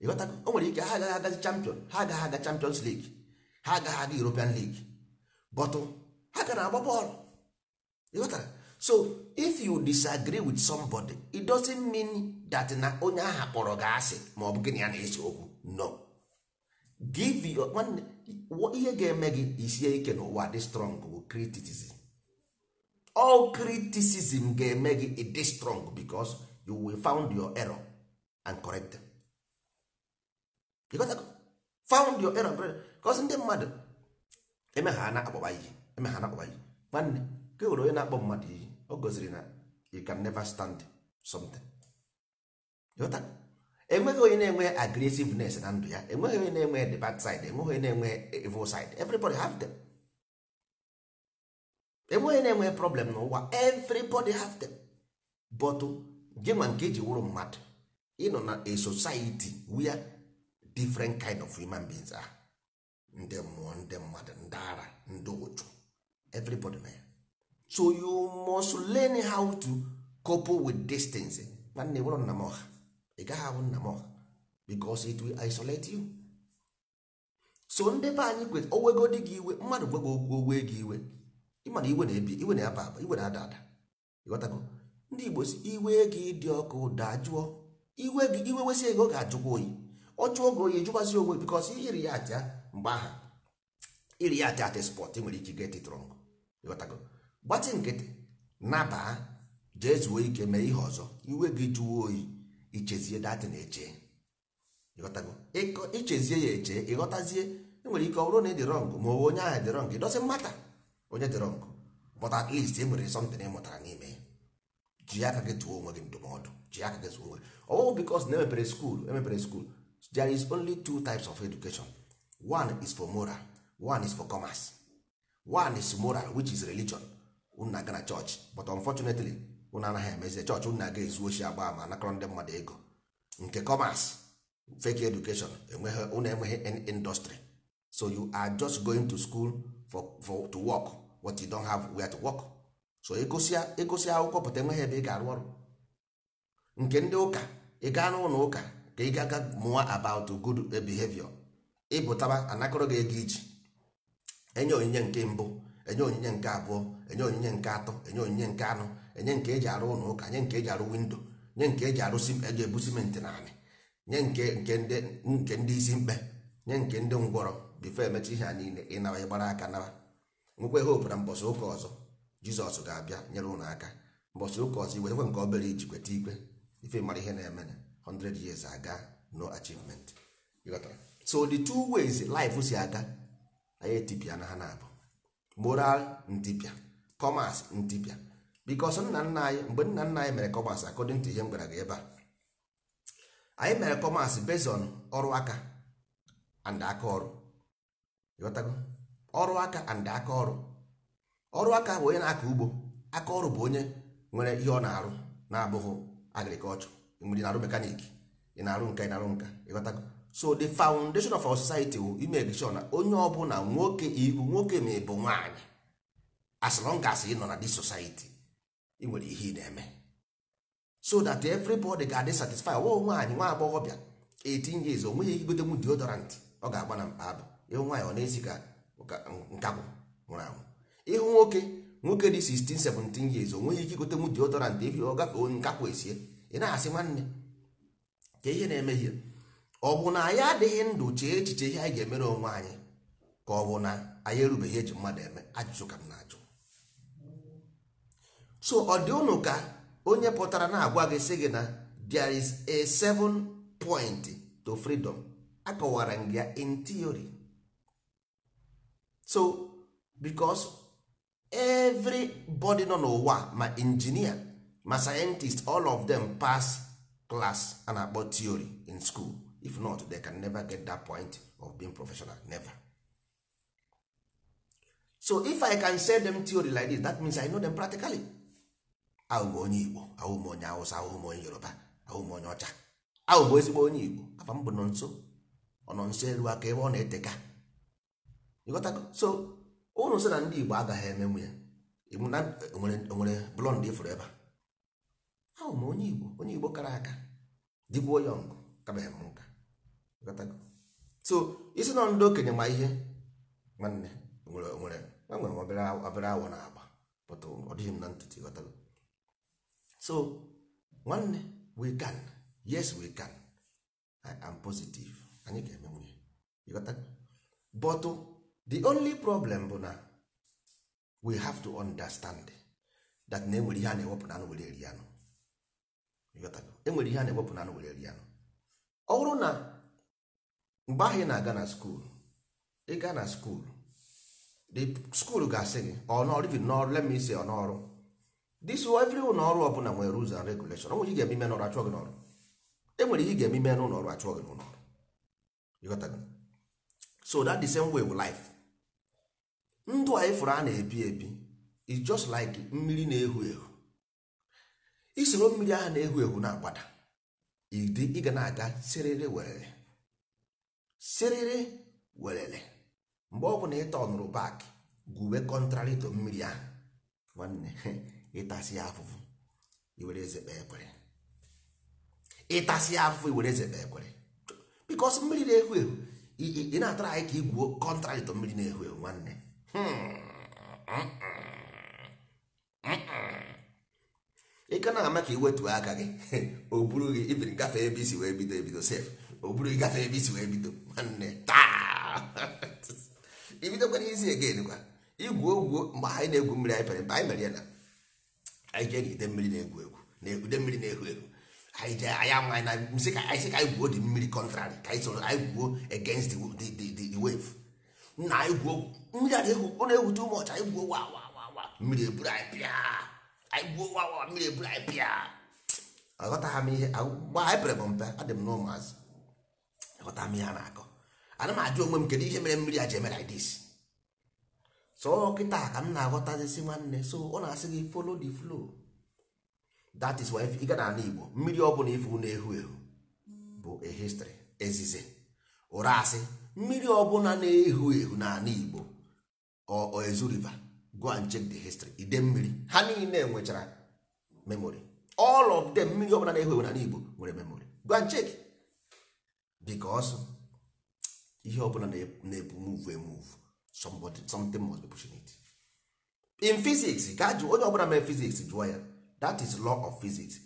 Ịghọtago? O nwere ike ha agaghị agazi champion, ha agaghị aga Champions League, ha agaghị aga European League, but ha ka na-agba bọọlụ. Ịghọtara? So if you disagree with somebody, it doesn't mean that na onye ahụ kpọrọ gị asị ma ọ bụ gị na ya na-ese okwu. No, give your one. Ihe ga-eme gị isie ike n'ụwa dị strong bụ criticism. All criticism ga-eme gị ịdị strong because you will found your error and correct them. You got to found your error because ndị mmadụ eme ha na-akpọba ihe, eme ha na-akpọba ihe. Nwanne ke were onye na-akpọ mmadụ ihe, o gosiri na you can never stand something. You got enweghị onye na-enwe aggressiveness na ndụ ya, enweghị onye na-enwe the bad side, enweghị onye na-enwe evil side. Everybody have them. Enweghị onye na-enwe problem n'ụwa, everybody have them. But gị nwa nke ji wụrụ mmadụ, ịnọ na a society where different kind of human beings are. Ndị mmụọ, ndị mmadụ, ndị ara, ndị ụjụ, everybody na ya. So you must learn how to couple with these things. Nwanne wụrụ nna m ọha, ị gaghị abụ nna m ọha because it will isolate you. So ndị be anyị kwet owegodi gị iwe, mmadụ gwego okwu owe gị iwe, ịmana iwe na-ebi, iwe na-aba aba, iwe na-ada ada. Ịghọtago? Ndị Igbo si iwe gị dị ọkụ dajụọ, iwe gị iwe wesị ego ga-ajụkwa oyi, ọ jụọ oge oyi jụkwazi onwe because iri ya atịa mgbe aha iri ya atịa sport nwere ike get it wrong. Ịghọtago? Gbatị nkịtị naba jee zuo ike mee ihe ọzọ, iwe gị jụọ oyi, ichezie datị na-eche. Ịghọtago? Ichezie ya eche, ịghọtazie enwere ike ọ bụrụ na ị dị wrong ma onye ahụ dị wrong, it doesn't matter onye dị wrong, but at least enwere something ị mụtara n'ime ya. Ji aka gị tụọ onwe gị ndụmọdụ, ji aka gị tụọ onwe. Oh, because na emepere school, there is only 2 types of education. One is for moral, one is for commerce. One is moral, which is religion. Unu aga na church, but unfortunately unu anaghị emezi church, unu aga ezu oshi agba ma nakọrọ ndị mmadụ ego. Nke commerce, fake education, unu enweghị industry. So you are just going to school to work what you don't have where to work. So egosi akwụkwọ pụta enweghị ebe ị ga-arụ ọrụ. Nke ndị ụka, ị gaa n'ụlọ ụka ka ị ga mụọ about good behavior. Ịpụtaba anakọrọ gị ego iji enye onyinye nke mbụ, enye onyinye nke abụọ, enye onyinye nke atọ, enye onyinye nke anọ, enye nke eji arụ ụlọ ụka, nye nke eji arụ windo, nye nke eji ebu simenti na anị. nye nke ndị isi mkpe, nye nke ndị ngwọrọ, bifo emechi ihe a niile ịnawa ịgbara aka nawa. Nwekwe hope na mbọsị ụka ọzọ Jizọs ga-abịa nyere ụnụ aka. Mbọsị ụka ọzọ iwetekwe nke obere iji kweta ikwe ife mara ihe na-eme na 100 years aga, no achievement. So the two ways life si aga, anyị etipịa na ha na-abụ moral ntipịa, commerce ntipịa. Because nna nna anyị, mgbe nna nna anyị mere commerce, according to ihe m gwara gị ebe a, anyị mere commerce based on ọrụ aka and aka ọrụ. Ịghọtago? Ọrụ aka and aka ọrụ. Ọrụ aka bụ onye na-akọ ugbo, aka ọrụ bụ onye nwere ihe ọ na-arụ na-abụghị agriculture. Mgbe ị na-arụ mekanik, ị na-arụ nka, ị na-arụ nka. Ịghọtago? So the foundation of our society will make sure na onye ọbụla nwoke ma ị bụ nwaanyị, as long as ị nọ na this society, ị nwere ihe ị na-eme, so that everybody ga-adị satisfied. Nwaanyị nwa agbọghọbịa 18 years o nweghị igote nwu deodorant ọ ga-agba na mkpa abụ. Ịhụ nwaanyị ọ na-esi ka nkagwụ nwụrụ anwụ. Ịhụ nwoke dị 16 17 years o nweghị ike igote nwu deodorant efi ọ gafee onye nkakwụ esie. Ị na-asị nwanne ka ihe na-eme ihe, ọ bụ na anyị adịghị ndụ chee echiche ihe anyị ga-emere onwe anyị, ka ọ bụ na anyị erubeghị eji mmadụ eme? Ajụjụ ka m na-ajụ. So ọ dị unu ka onye pụtara na-agwa gị sị gị na there is a 7 point to freedom, akọwara gị ya in theory. So because everybody nọ n'ụwa, ma engineer ma scientist, all of them pass class a na-akpọ theory in school. If not, they can never get that point of being professional. Never. So if I can say them theory like this, that means I know them practically. Ahụ m onye Igbo, ahụ m onye Hausa, ahụ m onye Yoruba, ahụ m onye ọcha, ahụ m ezigbo onye Igbo. Afa m bụ nọ nso, ọ nọ nso elu aka ebe ọ na-eteka. Ịghọtago? So ụnụ sị na ndị Igbo agaghị emenwu ya, nwere blọnd ifuru ebe a. Ahụ m onye Igbo kara aka, dịgbuo ya ngụ, kabeghị m nka. Ịghọtago? So isi nọ ndị okenye ma ihe, nwanne nwere obere awọ na-agba, but ọ dịghị m na ntụtụ. Ịghọtago? So nwanne, we can, yes we can, I am positive, anyị ga-emenwu ya. Ịghọtago? But the only problem bụ na we have to understand that na enwere ihe a na-ewepụ na anụ were eri anụ. Ịghọtago? Enwere ihe a na-ewepụ na anụ were eri anụ. Ọ bụrụ na mgbe ahụ ị na-aga na skuul, ị gaa na skuul, the school ga-asị gị ọnọrụ, let me say ọnọrụ, this every ụlọọrụ ọbụla nwere rules and regulation. Onwere ihe ga-eme ime n'ọrụ achụọ gị n'ọrụ. Enwere ihe ga-eme ime n'ụlọọrụ achụọ gị n'ụlọọrụ. Ịghọtago? So that the same way with life. Ndụ anyị fụrụ a na-ebi ebi is just like mmiri na-ehu ehu. Isoro mmiri ahụ na-ehu ehu na-agbada, ị ga na-aga siriri werere mgbe ọ bụ na ịta ọnụrụ bak gwube contrary to mmiri ahụ, nwanne ịtasị ya afụfụ iwere eze kpee ekwere. Ịtasị ya afụfụ iwere eze kpee ekwere, because mmiri na-ehu ehu ị na-atara anyị ka igwuo contrary to mmiri na-ehu ehu. Nwanne ị ka na-ama ka iwetu aka gị o buru gị ibiri gafee ebe isi wee bido sef, o buru gị gafee ebe isi wee bido, nwanne taa ibidokwana isi again kwa igwu mgbe anyị na-egwu mmiri anyị pere mpe anyị mere ya na anyị jee n'ide mmiri na-egwu egwu na-egwude mmiri na-ehu ehu. Anyị jee anya nwa na nsị ka anyị gwuo dị mmiri contrary, ka anyị soro anyị gwuo against the wave. Na anyị gwuo mmiri a na-egwu, ọ na-egwu too much, anyị gwuo wa mmiri eburu anyị pịa, anyị gwuo wa mmiri eburu anyị pịa. Aghọtaghị m ihe mgbe anyị pere m mpe, adị m n'ụmụazị, aghọtaghị m ihe a na-akọ. Ana m ajụ onwe m kedu ihe mere mmiri a ji eme like this. So kịta ka m na-aghọtazisi nwanne. So ọ na-asị gị follow the flow. That is why ị ga na ala Igbo, mmiri ọ bụla ifu na-ehu ehu bụ a history, ezize ụra asị. Mmiri ọ bụla na-ehu ehu na ala Igbo or Ezu River, go and check the history. Ide mmiri ha niile nwechara memory. All of them, mmiri ọ bụla na-ehu ehu na ala Igbo nwere memory. Go and check, because ihe ọ bụla na-ebu move, something must be pushing it. In physics, ka jụ onye ọ bụla mee physics jụọ ya, that is law of physics.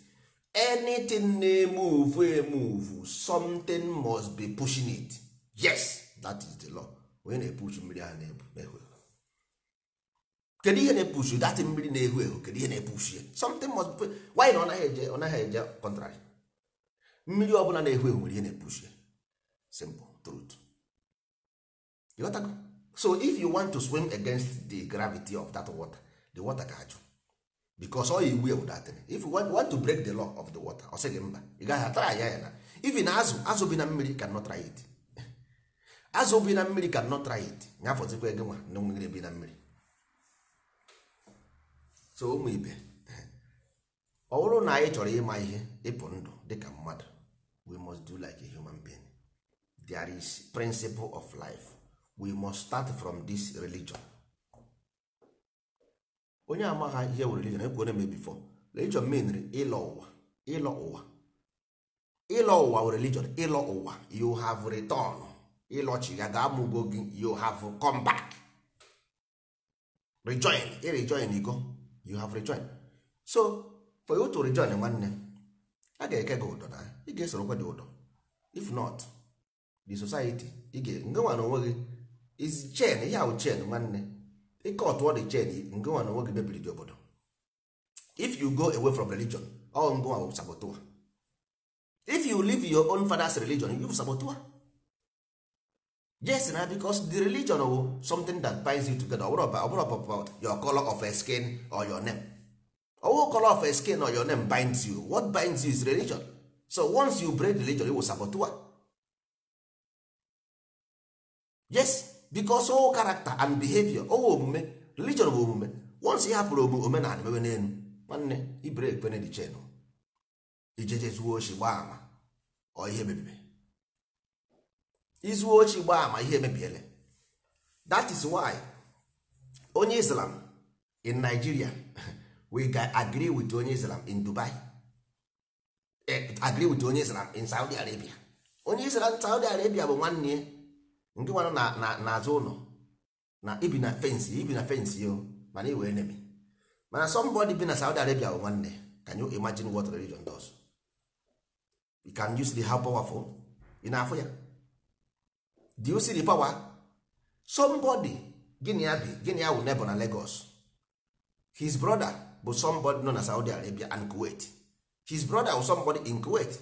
anything na-emove something must be pushing it. Yes, that is the law. Onye na-epush mmiri ahụ na-ehu ehu. Kedu ihe na-epush that mmiri na-ehu ehu? Kedu ihe na-epush ya? Something must be. Why na ọ naghị eje contrary? Mmiri ọbụla na-ehu ehu nwere ihe na-epush ya. Simple truth. You got to go. So if you want to swim against the gravity of that water, the water ga-ajụ. Because all you will that thing. If you want to break the law of the water, ọ sị gị mba, ị gaghị try ya na. Even azụ bi na mmiri cannot try it. Azụ bi na mmiri cannot try it. Ya fọzikwa ego nwa na mmiri bi na mmiri. So ụmụ ibe, ọ bụrụ na anyị chọrọ ịma ihe ịpụ ndụ dịka mmadụ, we must do like a human being. There is principle of life. We must start from this religion. Onye amaghị ihe wụ religion, ekwu na-eme before. Religion mean ịlọ ụwa. Ịlọ ụwa wụ religion. Ịlọ ụwa. You have returned. Ịlọchiga ga-amụgo gị. You have come back. Rejoin. Rejoin ego. You have rejoined. So for you to rejoin nwanne, a ga-eke gị ụdọ na ị ga-esorokwa dị ụdọ. If not, the society ị ga-ngenwa na onwe gị is chain. Ihe ahụ chain nwanne. Ịke ọtụọ the chain ngenwa na onwe gị mebiri dị obodo. If you go away from religion, ọ ngenwa bụ sabotua. If you leave your own father's religion, you sabotua. Yes, na because the religion is something that binds you together. What about your color of a skin or your name? What color of a skin or your name binds you? What binds you is religion. So once you break religion, you will sabotua. Yes, because all character and behavior, all omume, religion bụ omume. Once you hapụrụ omenala mebe n'elu, nwanne i break pene the chain. Ijeje zuo ochi gbaa ama ọ ihe mebiri. Izuo ochi gbaa ama ihe mebiele. That is why onye Islam in Nigeria we can agree with onye Islam in Dubai, agree with onye Islam in Saudi Arabia. Onye Islam Saudi Arabia bụ nwanne nke nwanne na-azụ ụlọ na ibi na fence yo mana iwe enemy. Mana somebody bi na Saudi Arabia bụ nwanne. Can you imagine what religion does? You can use the how powerful in Africa. Do you see the power? Somebody Guinea will never na Lagos. His brother was somebody known as Saudi Arabia and Kuwait. His brother was somebody in Kuwait.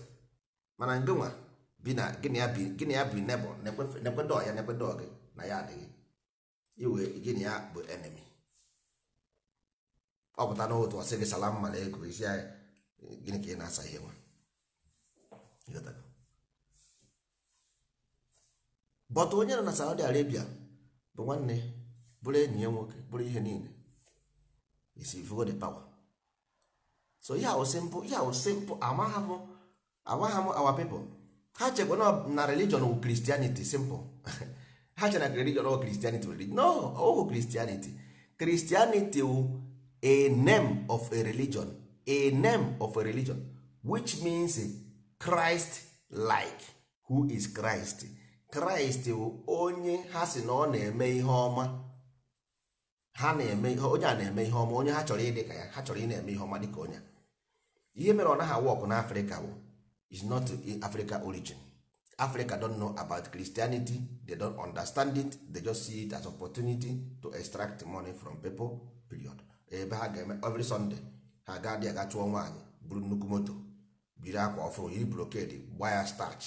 Mana ngenwa bi na Guinea bi nebo nekwe do ya nekwe do na ya adịghị. Iwe Guinea bụ enemy. Ọ pụta n'otu ọ sị gị salam aleikum isi ya gịnị ka ị na-asa ihe nwa. But onye nọ na Saudi Arabia bụ nwanne bụrụ enyi ya nwoke bụrụ ihe niile. Isi fugo the power. So ihe ahụ simple amagham our people. Ha chekwa na religion of Christianity simple. Ha chekwa na religion of Christianity. No, oh Christianity. Christianity a name of a religion. A name of a religion. Which means Christ like. Who is Christ? Christ onye ha si na ọ na-eme ihe ọma. Ha na-eme ihe onye a na-eme ihe ọma, onye ha chọrọ ịdị ka ya, ha chọrọ ị na-eme ihe ọma dị ka onye. Ihe mere ọ naghị work na Africa is not in Africa origin. Africa don't know about Christianity, they don't understand it, they just see it as opportunity to extract money from people, period. Ebe ha ga-eme every Sunday ha ga dị aga chụọ nwaanyị buru nnukwu moto biri akwa ọfụrụ yiri brocade gbaa ya starch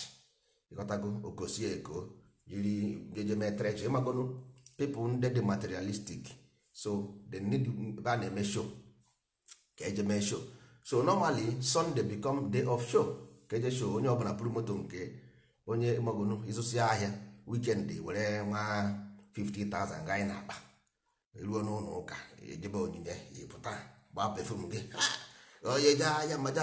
ịghọtago okosie eko yiri jeje mee treasure ịmagonu people ndị dị materialistic, so they need ba na-eme show ka eje mee show. So normally Sunday become day of show ka eje show onye ọbụla buru moto nke onye ịmagonu ịzụsi ahịa weekend were nwa 50,000 gaa na-akpa eruo n'ụlọ ụka ejebe onyinye ịpụta gbaa perfume gị onye jaya mma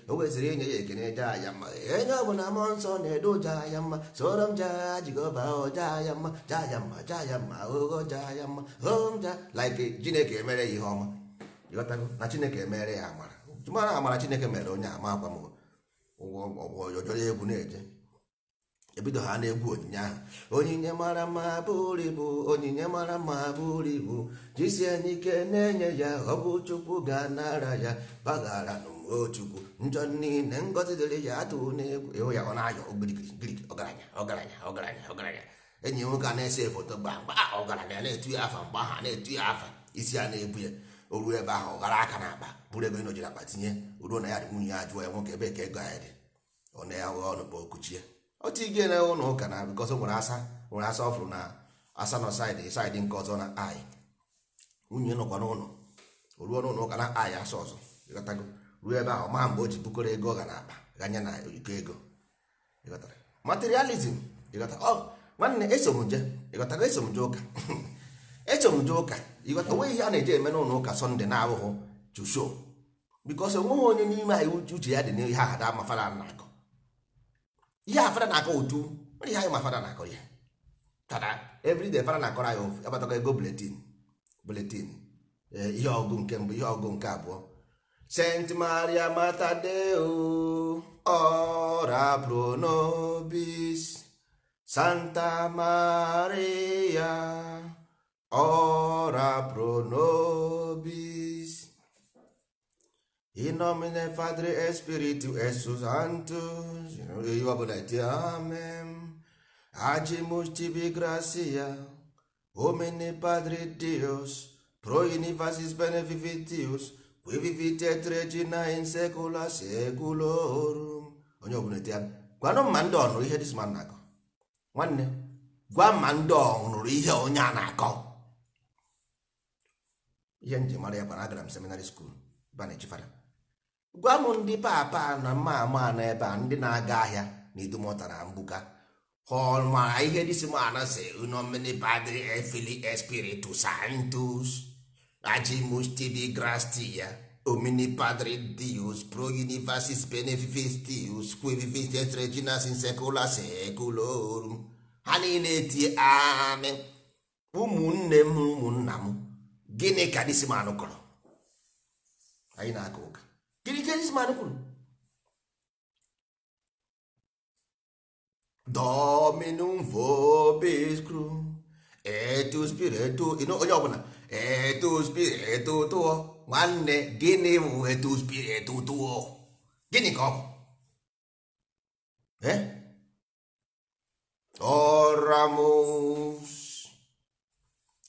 o weziri enye ya ekene jaya mma enye ọbụla mmụọ nsọ na-edo jaya mma soro m jaya jigọba jaya mma ogo jaya mma homja like Chineke emere ya ihe ọma ịghọtago na Chineke emere ya amara tụmara amara Chineke mere onye ama akwa m ụgwọ ọjọọ egwu na-eje ebido ha na-egwu onyinye ahụ, onyinye mara mma bụrụ ibu, onyinye mara mma bụrụ ibu, jisie n'ike na-enye ya, ọ bụ Chukwu ga-anara ya, baghara n'Chukwu njọ niile, ngọzi dịrị ya, atụ na-egwu ịhụ ya ọ na-ayọ ogirigiri ọgaranya ọgaranya ọgaranya ọgaranya. Enyi nwoke a na-ese foto mgba ọgaranya na-etu ya afa, mgbe aha na-etu ya afa, isi ya na-ebu ya, o ruo ebe ahụ ọgara aka na akpa bụrụ ego ino jiri akpa tinye, uruo na ya dị nwunye ya jụọ ya nwoke ebe ka ego ya dị, ọ na ya ọnụ bụ okuchie otu ige na ụlọ ụka na bikọs nwere asa ọfụrụ na asa nọ saịdị nke ọzọ na ai, nwunye nọkwa n'ụlọ, ruo n'ụlọ ụka na ai asa ọzọ, ịghọtago, ruo ebe ahụ ma mgbe o ji bukọrọ ego ọ ga na akpa ganye na iko ego, ịghọtara materialism, ịghọta nwanne esomje, ịghọtago esomje ụka esomje ụka, ịghọta onweghị ihe a na-eje eme n'ụlọ ụka sọnde na-abụghị chusho, bikọs onweghị onye n'ime anyị uche ya dị n'ihe ahụ da ma fada na-akọ ihe a fada na-akọ otu nwere ihe anyị ma fada na-akọ ya tada everyday fada na-akọrọ anyị abatago ego buletin ihe ọgụ nke mbụ, ihe ọgụ nke abụọ, Saint Maria Mater Dei ora pro nobis, Santa Maria ora pro nobis, in nomine Patri et Spiritus et Sanctus, amen. Agimus tibi gratia, omne Padre Deus, pro universis beneficitius, qui vivit et regina in saecula saeculorum. Onye ọbụla eti ya, gwanụ mma ndị ọnụrụ ihe dis man na-akọ. Nwanne, gwa mma ndị ọnụrụ ihe onye a na-akọ. Ihe nji mara ya kwana agara m seminary school, Banechi Fada. Gwa m ndị papa na mma ama na ebe a ndị na-aga ahịa na Idumota na Mbuka. Mara ihe dis man say, in nomine Patri et Filii et Spiritus Sanctus. Agimus tibi gratia, omni Padre Deus, pro universis beneficitius, qui vivit et reginas in saecula saeculorum. Ha niile etie amen. Ụmụnne m ụmụnna m, gịnị ka disi manụ kọrọ? Anyị na-aka ụka. Gịnị ka disi manụ kwuru? Dominum vobiscrum, et spiritu, onye ọbụla, et spiritu tuo, nwanne gịnị bụ et spiritu tuo? Gịnị ka ọ bụ? Oramus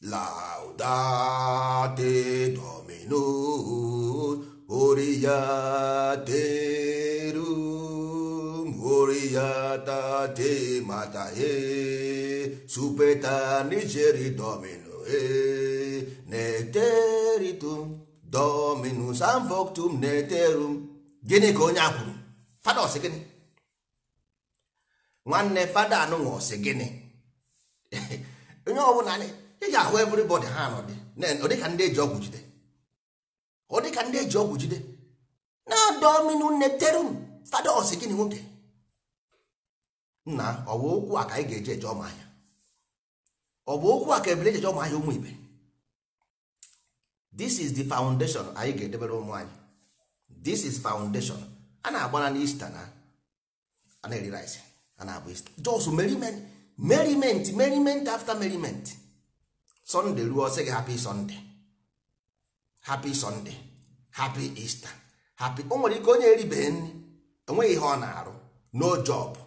laudate Dominus oriaterum oriatate matae supeta nigeri Domino neteritum Dominus anvoctum neterum. Gịnị ka onye a kwuru? Fada ọsị gịnị? Nwanne fada anụnwa ọsị gịnị? Onye ọbụla ị ga-ahụ everybody ha nọdị ọ dịka ndị eji ọgwụ jide, ọ dịka ndị eji ọgwụ jide na Dominus neterum. Fada ọsị gịnị nwoke? Nna ọ bụ okwu a ka anyị ga-eje eje ọma ahịa, ọ bụ okwu a ka ebele eje ọma ahịa ụmụ ibe. This is the foundation anyị ga-edebere ụmụ anyị. This is foundation. A na-agbara n'Easter na a na-eri rice, a na-abụ Easter just merriment after merriment. Sunday ruo sị gị happy Sunday, happy Sunday, happy Easter, happy. O nwere ike onye eribeghị nri, enweghị ihe ọ na-arụ, no job,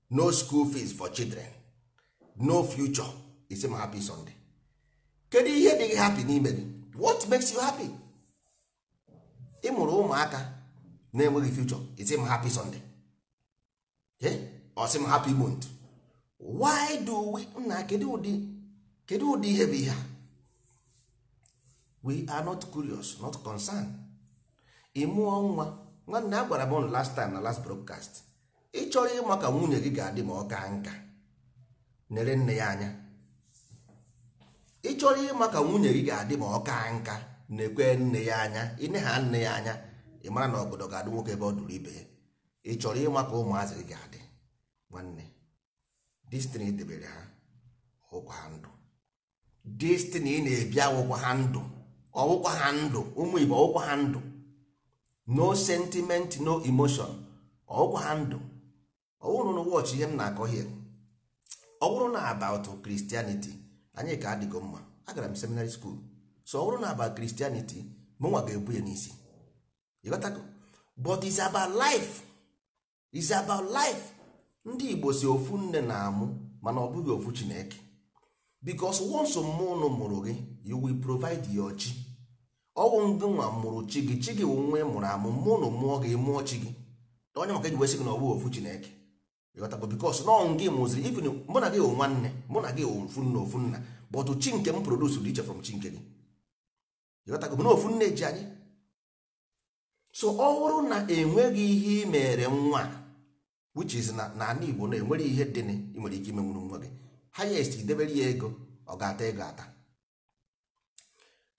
no school fees for children, no future, isi m happy Sunday. Kedu ihe dị gị happy n'ime gị? What makes you happy? Ị mụrụ ụmụaka na-enweghị future, isi m happy Sunday, ọ sị m happy month. Why do we na kedu ụdị ihe bụ ihe a? We are not curious, not concerned. Ị mụọ nwa, nwanne a gwara m last time na last broadcast, ị chọrọ ịma ka nwunye gị ga-adị ma ọ ka nka, nere nne ya anya. Ị chọrọ ịma ka nwunye gị ga-adị ma ọ ka nka, na-ekwe nne ya anya. Ine ha nne ya anya, ị mara na obodo ga-adị nwoke ebe ọ dụrụ ibe ya. Ị chọrọ ịma ka ụmụazị gị ga-adị, nwanne destiny debere ha ọgwụkwa ha ndụ. Destiny na-ebi ọgwụkwa ha ndụ, ọgwụkwa ha ndụ. Ụmụ Igbo ọgwụkwa ha ndụ, no sentiment, no emotion, ọgwụkwa ha ndụ. ọ bụrụ na watch ihe m na-akọ here, ọ bụrụ na about Christianity anyị ka adịgo mma, agara m seminary school, so ọ bụrụ na about Christianity mụ nwa ga-ebu ya n'isi, ịghọtago, but it's about life, it's about life. Ndị Igbo si ofu nne na-amụ mana ọ bụghị ofu Chineke, because once mụnụ mụrụ gị you will provide your chi. Ọwụ ndị nwa mụrụ chi gị, chi gị nwe mụrụ amụ, mụnụ mụọ gị mụọ chi gị, onye maka eji wesị gị na ọ bụ ofu Chineke, ịghọtago, because nọ gị mụziri, even mụ na gị wụ nwanne, mụ na gị wụ ofu nna ofu nna, but chi nke m produce dị iche from chi nke gị, ịghọtago, bụ na ofu nne ji anyị. So ọ bụrụ na enweghị ihe i mere nwa, which is na ala Igbo na enwere ihe dị ị nwere ike imenwuru nwa gị, highest idebere ya ego, ọ ga-ata ego ata.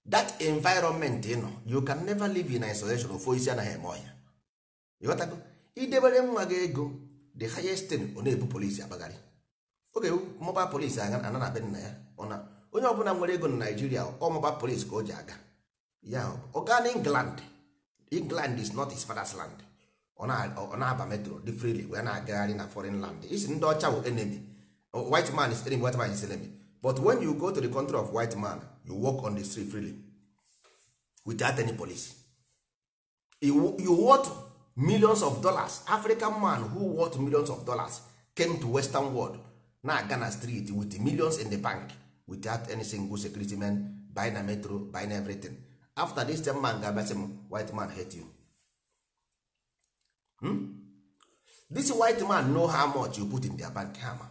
That environment you know, you can never live in isolation. Ofo isi anaghị eme ọhịa, ịghọtago, idebere nwa gị ego, the highest thing ọ na-ebu polisi agbagharị. Oge mobile police ana na be nna ya, onye ọbụla nwere ego na Nigeria, ọ mobile police ka o ji aga ya. Ọ gaa na England is not his father's land, ọ na-aba metro dị freely wee na-agagharị na foreign land. Isi ndị ọcha bụ enemy, white man is enemy, white man is enemy. But when you go to the country of white man, you walk on the street freely without any police. You worth millions of dollars. African man who worth millions of dollars came to Western world, na Ghana street with millions in the bank without any single security man, buying a metro, buying everything. After this, the man white man hate you. This white man know how much you put in their bank. Hammer.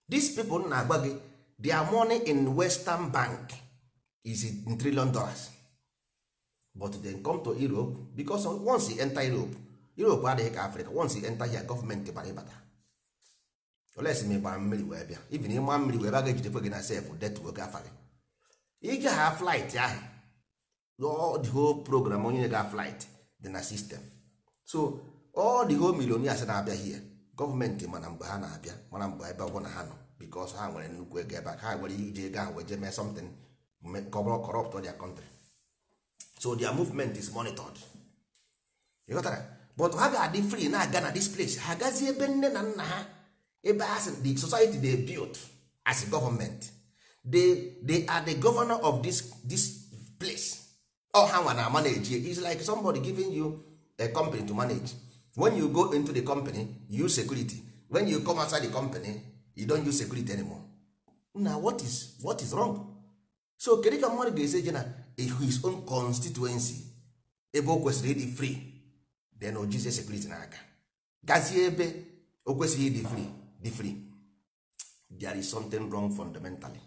These people na-agba gị, their money in Western bank is in $1 trillion, but then come to Europe, because once you enter Europe adịghị ka Africa. Once you enter here, government bara ịbata olesi ma ịgbara mmiri wee bịa, even ịma mmiri wee baga ejidekwe gị na sef det go gafa gị, ị ha flight ahụ, the whole program onye ga flight dị na system. So all the whole millionaires na-abịa here, gọọmenti mana mgbe ha na-abịa, mana mgbe ebe ọbụla ha nọ, because ha nwere nnukwu ego ebe ha nwere ije ego ahụ wee mee something corrupt their country. So their movement is monitored, you got that? But ha ga-adị free na-aga na this place, ha gazi ebe nne na nna ha, ebe asị the society they built as a government, they are the governor of this place. Ha nwa na manage. It's like somebody giving you a company to manage. When you go into the company, you use security. When you come outside the company, you don't use security anymore. Now what is wrong? So kedu ka mmadụ ga-esi na his own constituency ebe o kwesịrị ịdị free, then o jizie security n'aka gazie ebe o kwesịrị ịdị free. There is something wrong fundamentally.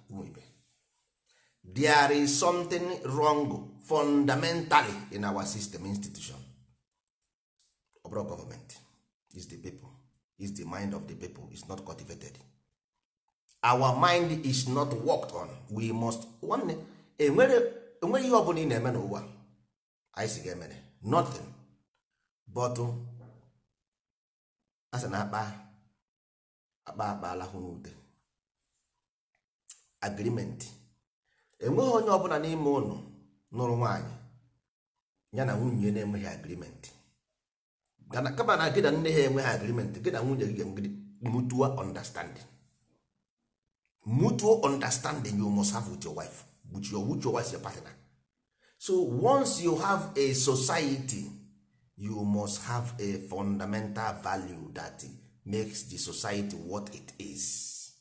There is something wrong fundamentally in our system, institution. Our government is the people, is the mind of the people, is not cultivated. Our mind is not worked on. We must one enwere ihe ọbụla ị na-eme n'ụwa anyị si ga-emere nothing but asa na akpa alahụ n'ute agreement. Enweghị onye ọbụla n'ime ụnụ nụrụ nwaanyị ya na nwunye na-enweghị agreement. Kama na gị na nne ha enweghị agreement, gị na nwunye gị ga-enwe mutual understanding. Mutual understanding you must have with your wife, with your wife is your partner. So once you have a society, you must have a fundamental value that makes the society what it is.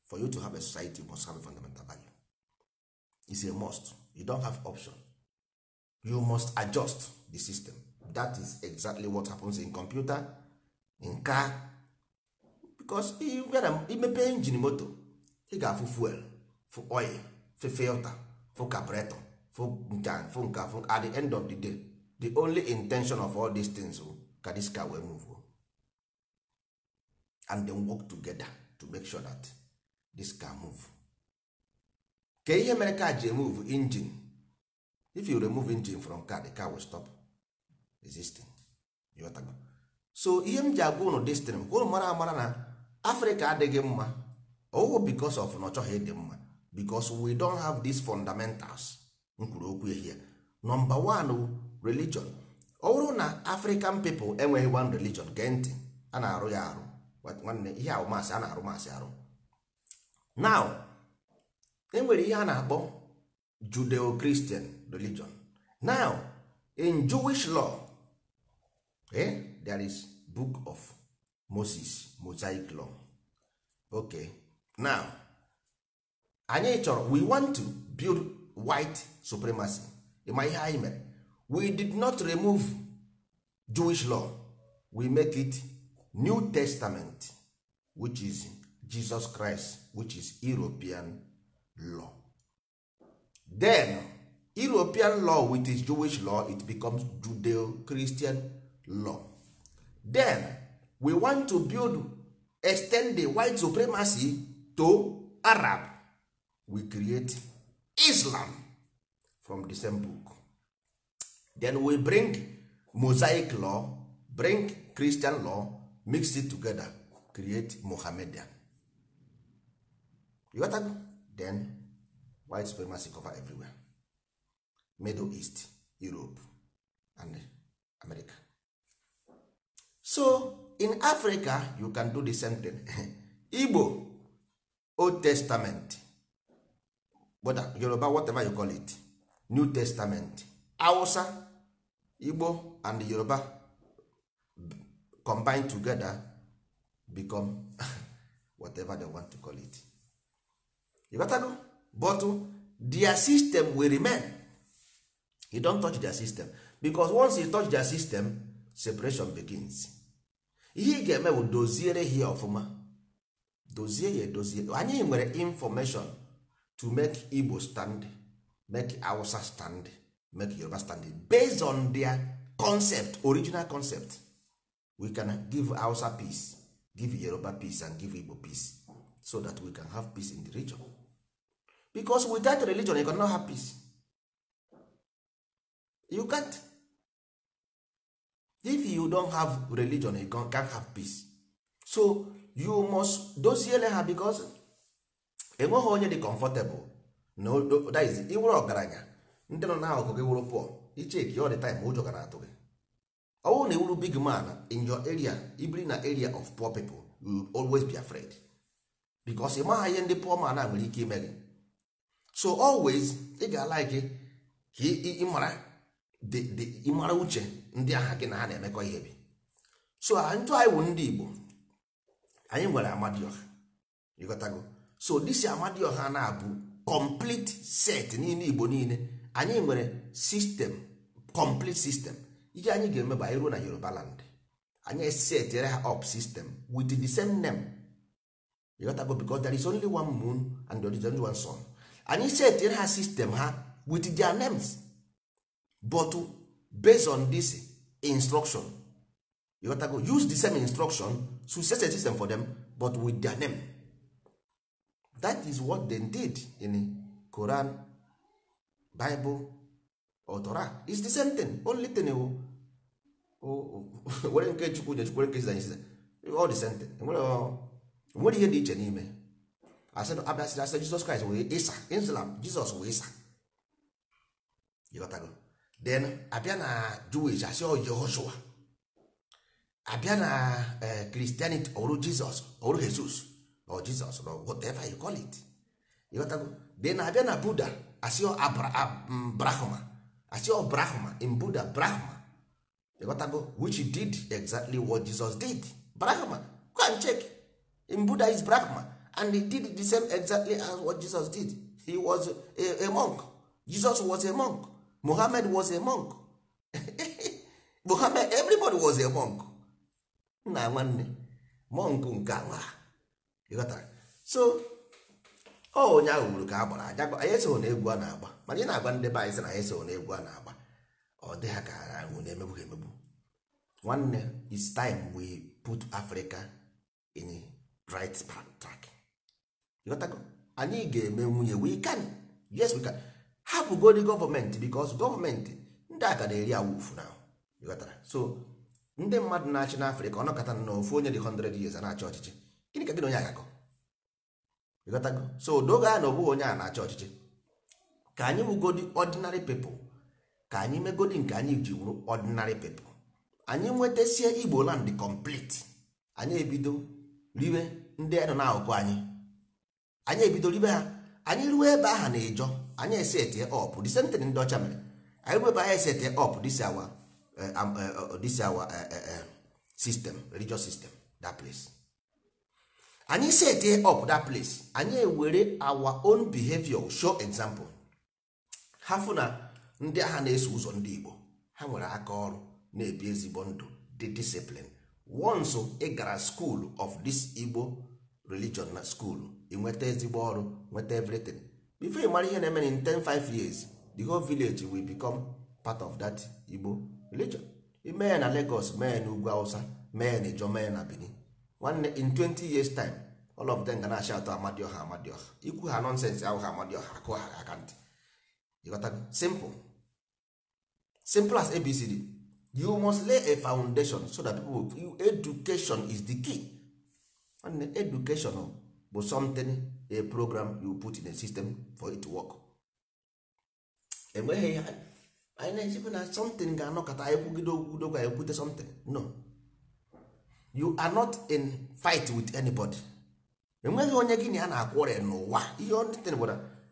For you to have a society, you must have a fundamental value. It's a must. You don't have option. You must adjust the system. That is exactly what happens in computer, in car. Because imepe engine motor, ị ga-afụ fuel, for oil, for filter, for carburetor, for nkan, for nka, for at the end of the day, the only intention of all these things ka this car will move, and then work together to make sure that this car move. Ka ihe mere car ji move engine. If you remove engine from car, the car will stop existing. So ihe m ji agwa ụnụ this thing, ụnụ mara na Africa adịghị mma. Oh, because of not ịdị mma, because we don't have these fundamentals. Nkwuru okwu here. Number one, religion. Ọ bụrụ na African people enweghị one religion, gee ntị, a na-arụ ya arụ. nwanne ihe ahụ masị a na-arụ masị arụ. Now enwere ihe a na-akpọ Judeo-Christian religion. Now in Jewish law, there is book of Moses, Mosaic law. Okay, now anyị chọrọ, we want to build white supremacy. Ịma ihe anyị mere, we did not remove Jewish law, we make it New Testament, which is Jesus Christ, which is European law. Then European law with its Jewish law, it becomes Judeo-Christian law. Then we want to extend the white supremacy to Arab. We create Islam from the same book. Then we bring Mosaic law, bring Christian law, mix it together, create Mohammedan. You got that? Then white supremacy cover everywhere. Middle East, Europe, and America. So in Africa, you can do the same thing. Igbo, Old Testament, Yoruba, whatever you call it, New Testament. Hausa, Igbo, and Yoruba combined together become whatever they want to call it. You got to know? But their system will remain. You don't touch their system, because once you touch their system, separation begins. Ihe ga-eme bụ doziere here ọfụma, dozie ya edozie. Anyị nwere information to make Igbo stand, make Hausa stand, make Yoruba stand based on their concept, original concept. We can give Hausa peace, give Yoruba peace, and give Igbo peace, so that we can have peace in the region. Because without religion, you cannot have peace. You can't. If you don't have religion, you can't have peace. So you must doziele ha, because enweghị onye dị comfortable. No, that is, iwere ọgaranya ndị nọ n'akụkụ gị wụrụ poor, icheki all the time ụjọ ga na-atụ gị. Ọ bụrụ na iwuru big man in your area, ibiri na area of poor people, you will always be afraid, because ịmaha ihe ndị poor man nwere ike ime gị. So always ị ga-like ịmara uche ndị agha gị na ha na-emekọ ihe bi. So ntụ anyị wụ ndị Igbo, anyị nwere Amadioha, ịghọtago. So this Amadioha na-abụ complete set n'ime Igbo niile. Anyị nwere system, complete system. Ihe anyị ga-eme bụ anyị ruo na Yoruba land, anyị setere ha up system with the same name, ịghọtago, because there is only one moon and there is only one sun. Anyị setere ha system ha with their names, but based on this instruction, you got to go use the same instruction to set a system for them, but with their name. That is what they did in Quran, Bible, or Torah. It's the same thing, only thing all the same thing. What do you need n'ime? I said Jesus Christ wee Isa, Islam, Jesus wee Isa. You got to go. Then abịa na Jewish asị Jehoshua, abịa na Christianity ọrụ Jesus, ọrụ Jesus, or Jesus, or whatever you call it. You got to go. Then abịa na Buddha asị Brahma, asị Brahma, in Buddha Brahma. You got to go, which did exactly what Jesus did. Brahma, go and check. In Buddha is Brahma, and he did the same exactly as what Jesus did. He was a monk. Jesus was a monk. Muhammad was a monk. Muhammad, everybody was a monk. Na nwanne monk nke nwa. You got that? So onye ahụ wuru ka agbara aja, anyị so na egwu a na-agba, mana ị na-agba ndị be anyị sị na anyị so na egwu a na-agba, ọ dị ha ka ahụ na-emegbu emegbu. Nwanne, it's time we put Africa in a right track. You got that? Anyị ga-eme nwunye, we can. Yes, we can. Hapụ go the government, because government ndị aka na-eri awufu now. You got that? So ndị mmadụ na-achị n'Africa, ọ nọkọta na ofu onye dị 100 years na-achị ọchịchị. Gịnị ka gị na onye agakọ? You got that? So doge a na ọbụghị onye a na-achị ọchịchị. Ka anyị wugodi ordinary people, ka anyị megodi nke anyị ji wuru ordinary people. Anyị nwetasie Igbo land complete, anyị ebido riwe ndị nọ n'akụkụ anyị ebido riwe ha. Anyị ruo ebe aha na-ejọ anyị esetie up the same thing ndị ọcha mere. Anyị ruo ebe anyị esetie up this our system, religious system, that place. Anyị setie up that place, anyị ewere our own behavior show example. Hafụ na ndị agha na-eso ụzọ ndị Igbo ha nwere aka ọrụ na-ebi ezigbo ndụ dị discipline. Once ị gara school of this Igbo religion na school, ị nweta ezigbo ọrụ, nweta everything, before ị mara ihe na-eme in 10-5 years the whole village will become part of that Igbo religion. Mee na Lagos, mee na Ugwu Hausa, mee na Ijaw, mee na Benin, nwanne in 20 years time all of them gana shout Amadioha Amadioha. Ikwu ha nonsense ahụ ha Amadioha akụ ha akantị. You got that? Simple as ABCD. You must lay a foundation so that people, education is the key. And education was something, a program you put in a system for it to work. And when I know something I put something. No. You are not in fight with anybody. And when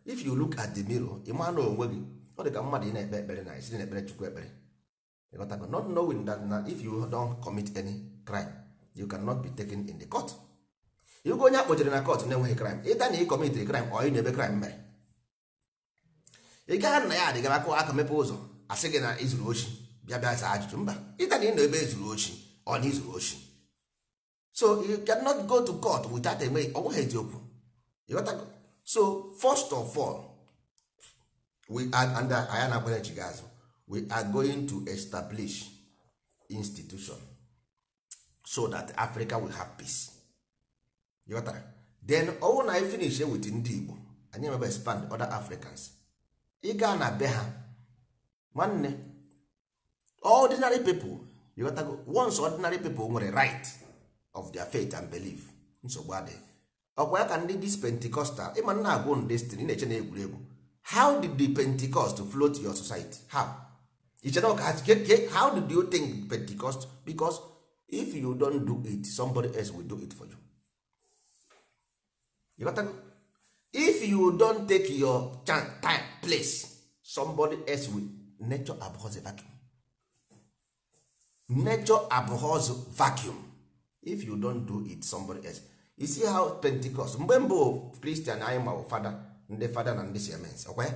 if you look at the mirror, you might know onwe gị ọ dị ka mmadụ ị na-ekpe ekpere na isi na-ekpere Chukwu ekpere. Not knowing that now if you don't commit any crime, you cannot be taken in the court. You go onye akpọjere na court na-enweghị crime, ịta na ị commit a crime ọ ị na-ebe crime mere. Ị gaghị na ya adịgara akụ aka mepe ụzọ asị gị na izuru ochi bịa za ajụjụ. Mba, ịta na ị na-ebe ezuru ochi ọ na izuru ochi. So you cannot go to court without a way. Ọ bụghị eziokwu. So first of all, we are under Ayana Chigazo. We are going to establish institution so that Africa will have peace. You got that? Then when I finish here with ndị Igbo, I need to expand other Africans. Ị ga na be ha nwanne ordinary people. You got to go. Once ordinary people nwere right of their faith and belief, nsogbu adị. Ọkwa ya ka ndị dis Pentecostal ịma nna agwụ destiny na-eche na egwuregwu. How did the Pentecost float your society? How did you think Pentecost? Because if you don't do it, somebody else will do it for you. You got to go? If you don't take your time place, somebody else will. Nature abhors a vacuum. Nature abhors vacuum. If you don't do it, somebody else. You see how Pentecost mgbe mbụ Christian anyị ma fada ndị fada na ndị Siemens. Okay?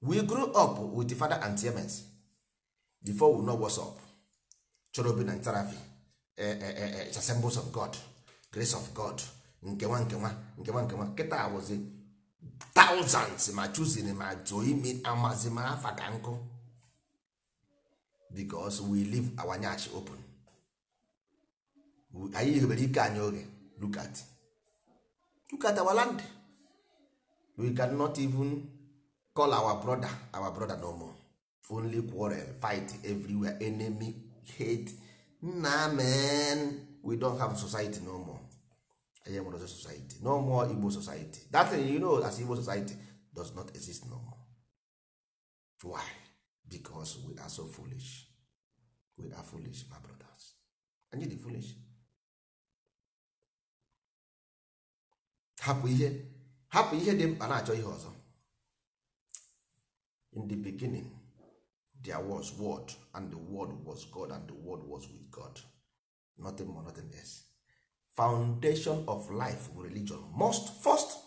We grew up with the father and Siemens before we know what's up. Cherubim and Seraphim, assemblies of God, grace of God, nkewa kịta was thousands ma choosing ma zoimi amazi ma afa ka nkụ, because we leave our nyash open. Anyị nwere ike anyị oge. Look at our land. We cannot even call our brother no more. Only quarrel, fight everywhere, enemy, hate. Nah man, we don't have society no more. I am another society. No more Igbo society. That thing, you know, as Igbo society does not exist no more. Why? Because we are so foolish. We are foolish, my brothers. And you the foolish. Hapụ ihe dị mkpa na-achọ ihe ọzọ. In the beginning there was word, and the word was God, and the word was with God. Nothing more, nothing less. Foundation of life with religion must first.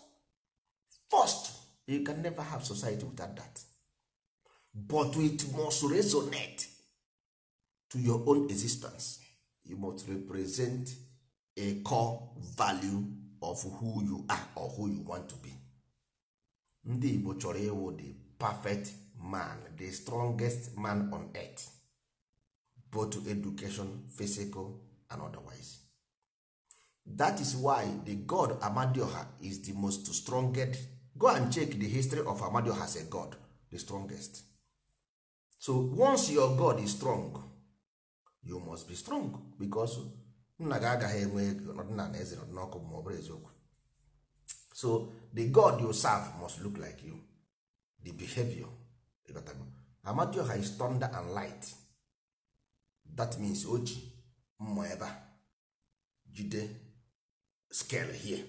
You can never have society without that, but it must resonate to your own existence. You must represent a core value of who you are or who you want to be. Ndị Igbo chọrọ ịwụ the perfect man, the strongest man on earth, both education, physical and otherwise. That is why the god Amadioha is the most strongest. Go and check the history of Amadioha as a god, the strongest. So once your god is strong, you must be strong, because nna gị agaghị enwe ọdịnala na eze n'ọkụ ma ọ bụrụ eziokwu. So the god you serve must look like you. The behavior. Amadioha is thunder and light. That means oji mmụọ ebe a jide scale here.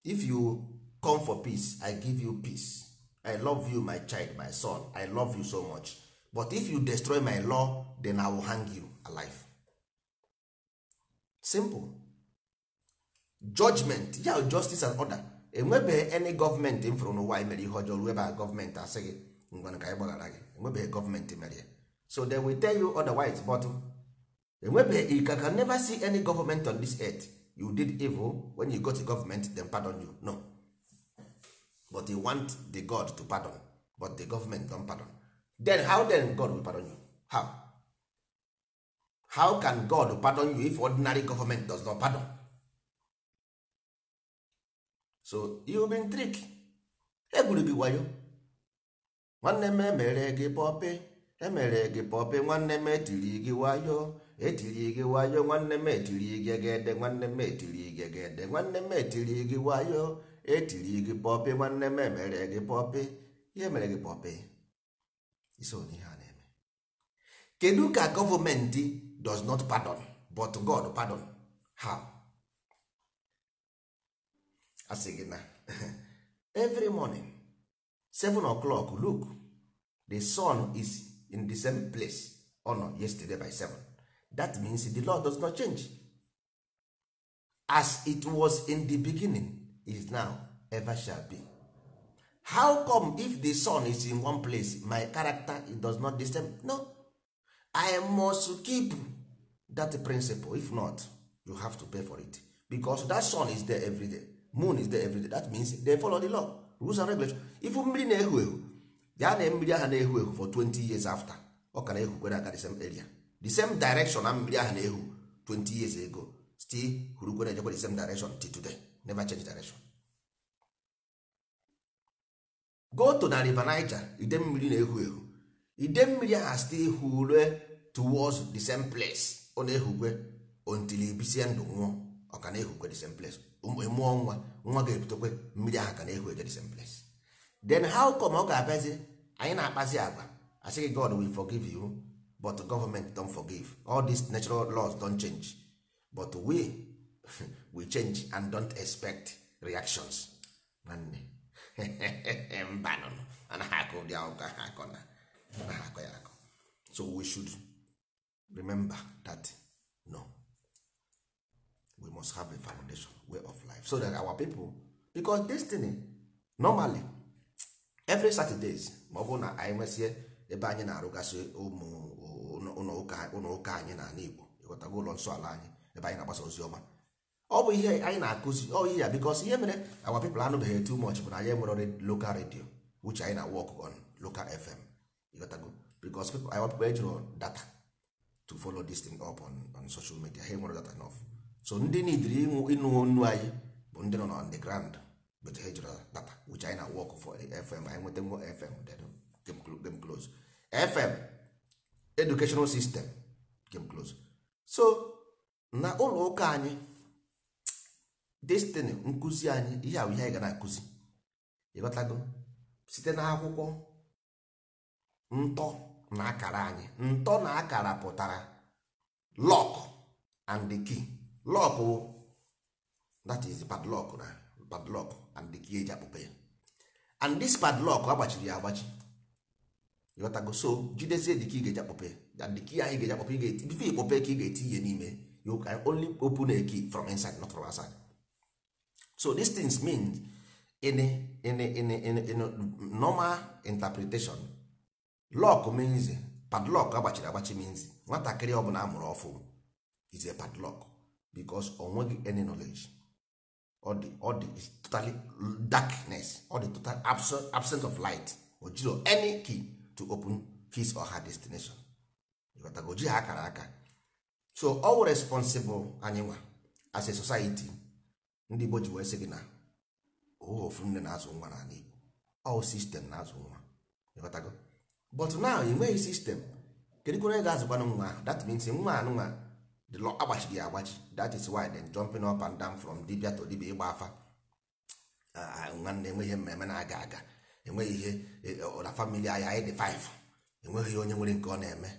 If you come for peace, I give you peace. I love you, my child, my son. I love you so much. But if you destroy my law, then I will hang you alive. Simple. Judgment, yeah, justice and order. Enwebeghị any gọọmenti m fụrụ n'ụwa mere ihe ọjọọ ruo ebe a gọọmenti asị gị ngwana ka anyị gbaghara gị. Enwebeghị gọọmenti mere ya. So they will tell you otherwise, but enwebeghị, you can never see any government on this earth. You did evil, when you go to government, then pardon you. No. But you want the God to pardon, but the government don't pardon. Then how then God will pardon you? How? How can God pardon you if ordinary government does not pardon? So you've been tricked. Egburu gị wayo. Nwanne m emere gị pọpị, emere gị pọpị, nwanne m etiri gị wayo, etiri gị wayo, nwanne m etiri gị egede, nwanne m etiri gị egede, nwanne m etiri gị wayo, etiri gị pọpị, nwanne m emere gị pọpị, ihe mere gị pọpị. Iso n'ihe a na-eme. Kedu ka gọọmenti does not pardon but God pardon? How? Asị gị na every morning 7 o'clock, look, the sun is in the same place on yesterday by 7. That means the law does not change. As it was in the beginning, is now, ever shall be. How come if the sun is in one place, my character, it does not the same? No. I must keep that principle. If not, you have to pay for it. Because that sun is there every day. Moon is there every day. That means they follow the law, rules and regulations. If mmiri na-ehu ehu, ya na mmiri ahụ na-ehu ehu for 20 years after, ọ ka na-ehu kwere aka the same area. The same direction na mmiri ahụ na-ehu 20 years ago. Still huru kwere ejekwa the same direction till today. Never change direction. Go to the river Niger, ide mmiri na-ehu ehu. Ide mmiri ahụ still hurue towards the same place. Ọ na-ehukwe until ibisie ndụ nwụọ, ọ ka na-ehukwe the same place. Mụọ nwa ga-ebutokwe mmiri ahụ ka na-ehu eje the same place. Then how come ọ ga-abịazi anyị na-akpazi agwa asị gị God will forgive you but the government don't forgive. All these natural laws don't change, but we change and don't expect reactions. Nwanne mbanụ anaghị akọ ụdị ahụ ka ha akọ na anaghị akọ ya akọ. So we should remember that no, we must have a foundation way of life so that our people, because destiny normally every Saturdays ma ọ bụ na anyị nwesie ebe anyị na-arụgasị ụlọ ụka anyị na Igbo, ịghọtago ụlọ nsọ ala anyị ebe anyị na-agbasa ozi ọma, ọ bụ ihe anyị na-akụzi ihe ya, because ihe mere our people anụbeghị too much bụ na anyị nwere local radio which anyị na work on local FM, ịghọtago, because our people ejiro data to follow this thing up on social media. Ha nwere data enough. So ndị nidiri ịnụ onu anyị bụ ndị nọ on the ground, but ha ejiro data which anyị na work for FM. anyị nweta nwo FM game close FM educational system game close. So na ụlọ ụka anyị destiny nkụzi anyị ihe ahụ ihe anyị ga na-akụzi, ịghọtago, site na akwụkwọ ntọ na akara anyị. Ntọ na akara pụtara lock and the key. Lock, that is padlock, na padlock and the key eji akpụpe ya, and this padlock agbachiri ya agbachi, ịghọtago. So jidezie the key ga-eji akpụpe ya, and the key ahụ ga-eji akpụpe before ikpọpe ka ị ga-eti ihe n'ime. You can only open a key from inside, not from outside. So these things mean in normal interpretation, lock means padlock agbachiri agbachi means nwatakịrị ọbụla amụrụ ọfụ is a padlock, because o nweghị any knowledge, all the is totally darkness, all the total absence of light, o jiro any key to open his or her destination. Ịghọtago, ji ha akara aka. So all responsible anyị nwa as a society, ndị Igbo ji wee sị gị na ofu nne na-azụ nwa n'ala Igbo, all system na-azụ nwa, ịghọtago. But now you nweghị system, kedu ka onye ga-azụkwanụ nwa ahụ? That means nwa anụnwa the law agbachiri agbachi. That is why then jumping up and down from dibia to dibia ịgba afa, nwanne enweghị mmemme na-aga aga, enweghị ihe na family anyị dị 5, enweghị onye nwere nke ọ na-eme,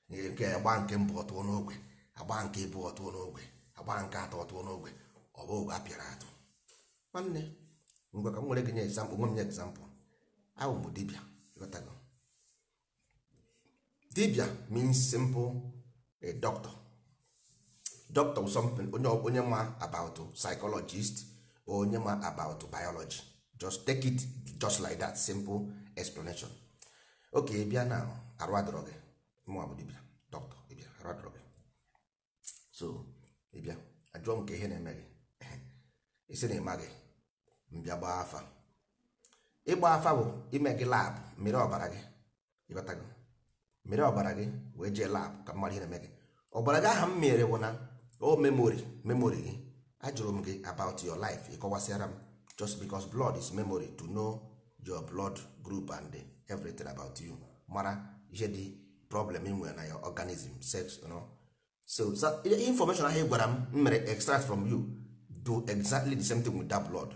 nke agba nke mbụ ọtụọ n'ogwe, agba nke ịbụ ọtụọ n'ogwe, agba nke atọ ọtụọ n'ogwe. ọ bụ apịara atụ. Nwanne ngwa ka m nwere gị nye example, nwe m nye example. Ahụ m dibịa, ịghọtago. Dibịa means simple a doctor. Doctor is something onye ma about psychologist or onye ma about biology. Just take it just like that, simple explanation. Okay, bịa na arụ adọrọ gị, mụ abụ dibịa doctor, ịbịa arụ adọrọ gị. So ịbịa ajụọ m ka ihe na-eme gị, isi na ịma gị, mbịa gbaa afa. Ịgba afa bụ ime gị lab, mmiri ọbara gị, ịghọtago, mmiri ọbara gị wee jee lab ka mmadụ ihe na-eme gị. Ọbara gị aha m mere bụ na memory gị. Ajụrụ m gị about your life, ịkọwasịara m, just because blood is memory, to know your blood group and everything about you, mara ihe dị problem ị nwere na your organism, sex, you know. So information ahụ ị gwara m mere extract from you, do exactly the same thing with that blood.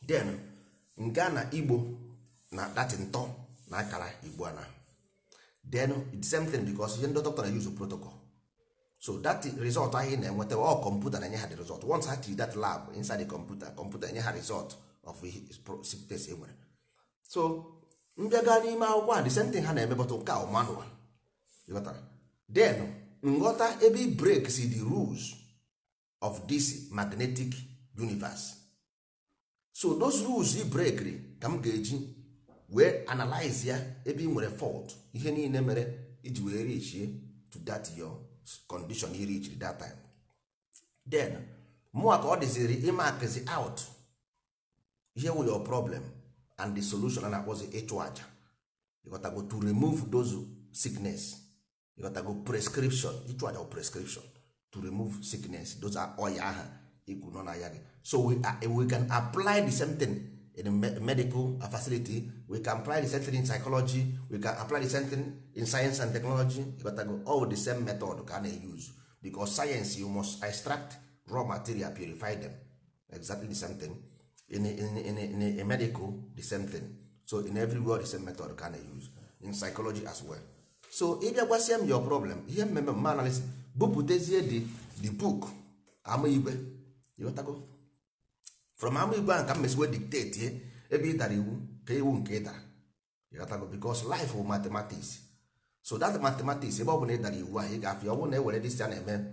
Then nga na Igbo na that ntọ na akara Igbo na then the same thing, because ihe ndị doctor na use protocol. So that result ahụ na-enweta ọ computer na-enye ha the result. Once ha tiri that lab inside the computer enye ha result of sickness e nwere. So mbịaga n'ime akwụkwọ a the same thing ha na-eme, but nke a manual, ịghọtara. Then nghọta ebe i break si the rules of this magnetic universe. So those rules i break ka m ga-eji wee analyze ya ebe i nwere fault, ihe niile mere iji wee reach to that your condition you reach that time. Then mụa ka ọ dịziri ịmakịzi out ihe wụ your problem and the solution a na-akpọzi ịchụ aja. You got to go to remove those sickness. You got to go prescription, ịchụ aja prescription to remove sickness. Those are oya aha ikwu nọ na ya gị. So we can apply the same thing in a medical facility, we can apply the same thing in psychology, we can apply the same thing in science and technology. You got to go all the same method can use, because science you must extract raw material, purify them, exactly the same thing. In a medical, the same thing. So in everywhere the same method can use, in psychology as well. So if you want to your problem, here remember man analysis buputezie the book Amaigwe. You got to go from Amaigwe and come we dictate here ebe dara iwu ka iwu nke dara. You got to go because life will mathematics. So that mathematics ebe ọ bụ na dara iwu ahụ ị ga-afị ọ bụrụ na ewere dis ya na-eme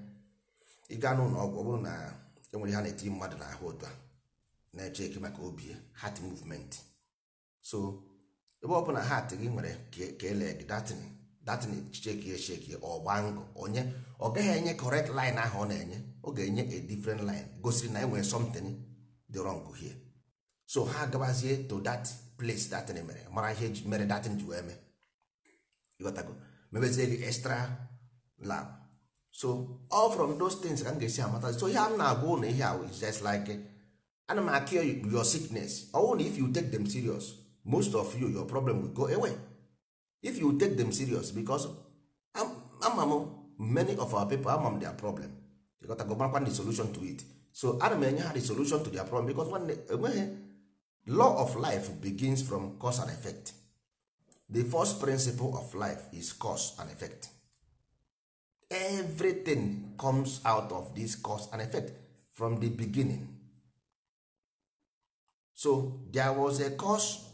ị gaa n'ụlọ ọgwụ, ọ bụrụ na enwere ha na-eti mmadụ n'ahụ ụtọ na-echeki maka obi heart movement. So ebe ọ bụ na heart gị nwere ka eleg datin cheki ọgbangụ onye ọ gaghị enye correct line ahụ ọ na-enye, ọ ga-enye a different line gosiri na enwere something dị wrong here. So ha gabazie to that place datin mere mara ihe mere datin ji wee mee, ịghọtago, mebezie gị extra lab. So all from those things ka m ga-esi amata. So ihe m na-agwa ụnụ ihe ahụ is just like ana m cure your sickness. Only if you take them serious, most of you, your problem will go away. If you take them serious, because many of our people, I'm their problem. You got to go back on the solution to it. So I don't have the solution to their problem, because when law of life begins from cause and effect. The first principle of life is cause and effect. Everything comes out of this cause and effect from the beginning. So there was a cause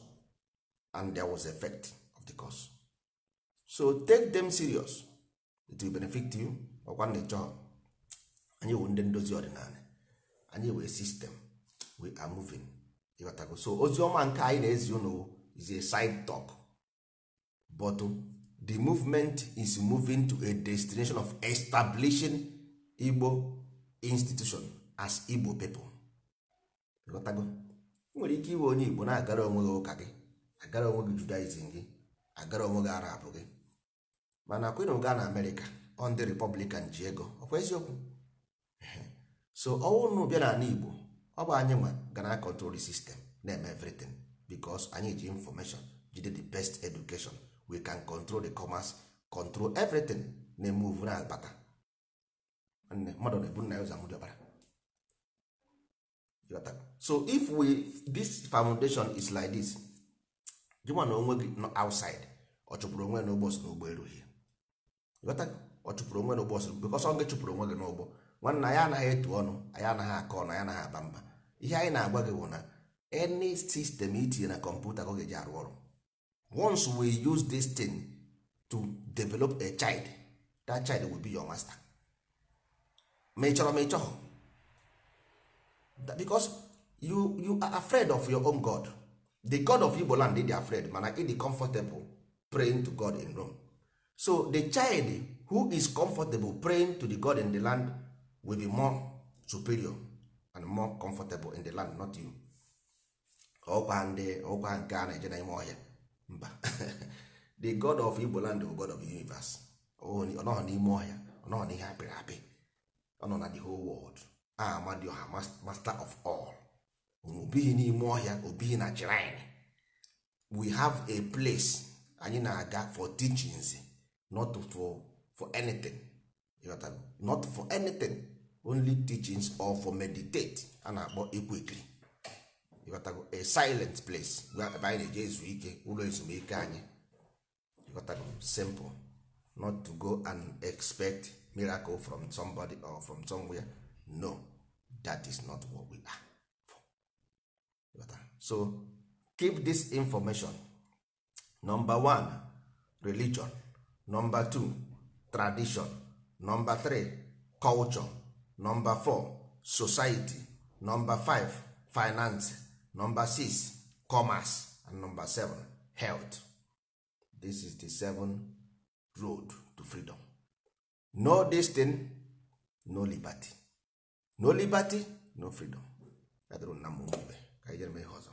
and there was effect of the cause. So take them serious. It will benefit you. Ọkwa na-echọ anyị wụ ndị ndozi ọdịnala, anyị wụ system, we are moving. So oziọma nke anyị na-ezi unu is a side talk, but the movement is moving to a destination of establishing Igbo institution as Igbo people. Nwere ike iwe onye Igbo na-agara onwe gị ụka gị, agara onwe gị Judaism gị, agara onwe gị Arab gị, mana akwụna gaa na America on the Republican ji ego, ọkwa eziokwu. So ọnwụ bịa n'ala Igbo, ọ bụ anyị nwa gana control the system na-eme everything, because anyị ji information, jide the best education, we can control the commerce, control everything, na-emove na abata mmadụ na-ebu na ụzọ amụdị ọbara. So if this foundation is like this, you want to onwe gị outside, ọ chụpụrụ onwe n'ụgbọ n'ụgbọ erughị, ọ chụpụrụ onwe n'ụgbọ because ọ ga-echụpụrụ onwe gị n'ụgbọ nwanna anyị anaghị etu ọnụ, anyị anaghị akọ ọnụ, anyị anaghị aba mba. Ihe anyị na-agwa gị bụ na any system itinye na kọmputa ka ọ ga-eji arụ ọrụ. Once we use this thing to develop a child, that child will be your master. Ma ị chọrọ ma ị chọghọ, because you are afraid of your own God. The God of Igbo land dey afraid, mana ị dị comfortable praying to God in Rome. So the child who is comfortable praying to the God in the land will be more superior and more comfortable in the land, not you. Ọkwa nke a na-eje n'ime ọhịa mba. The God of Igbo land bụ God of the universe. Ọ nọghị n'ime ọhịa, ọ nọghị n'ihe apịrị apị, ọ nọ na the whole world. Amadioha, master of all. Obighị n'ime ọhịa, obighị na shrine. We have a place anyị na-aga for teachings, not for anything. Not for anything, only teachings or for meditate. A na-akpọ ekwekiri. A silent place ebe anyị na-eje ezu ike, ụlọ ezumike anyị. Simple. Not to go and expect miracle from somebody or from somewhere. No, that is not what we are for. So keep this information. Number 1, religion. Number 2, tradition. Number 3, culture. Number 4, society. Number 5, finance. Number 6, commerce. And number 7, health. This is the 7th road to freedom. No this thing, no liberty. No liberty, no freedom. Ka anyị jere mee ihe ọzọ.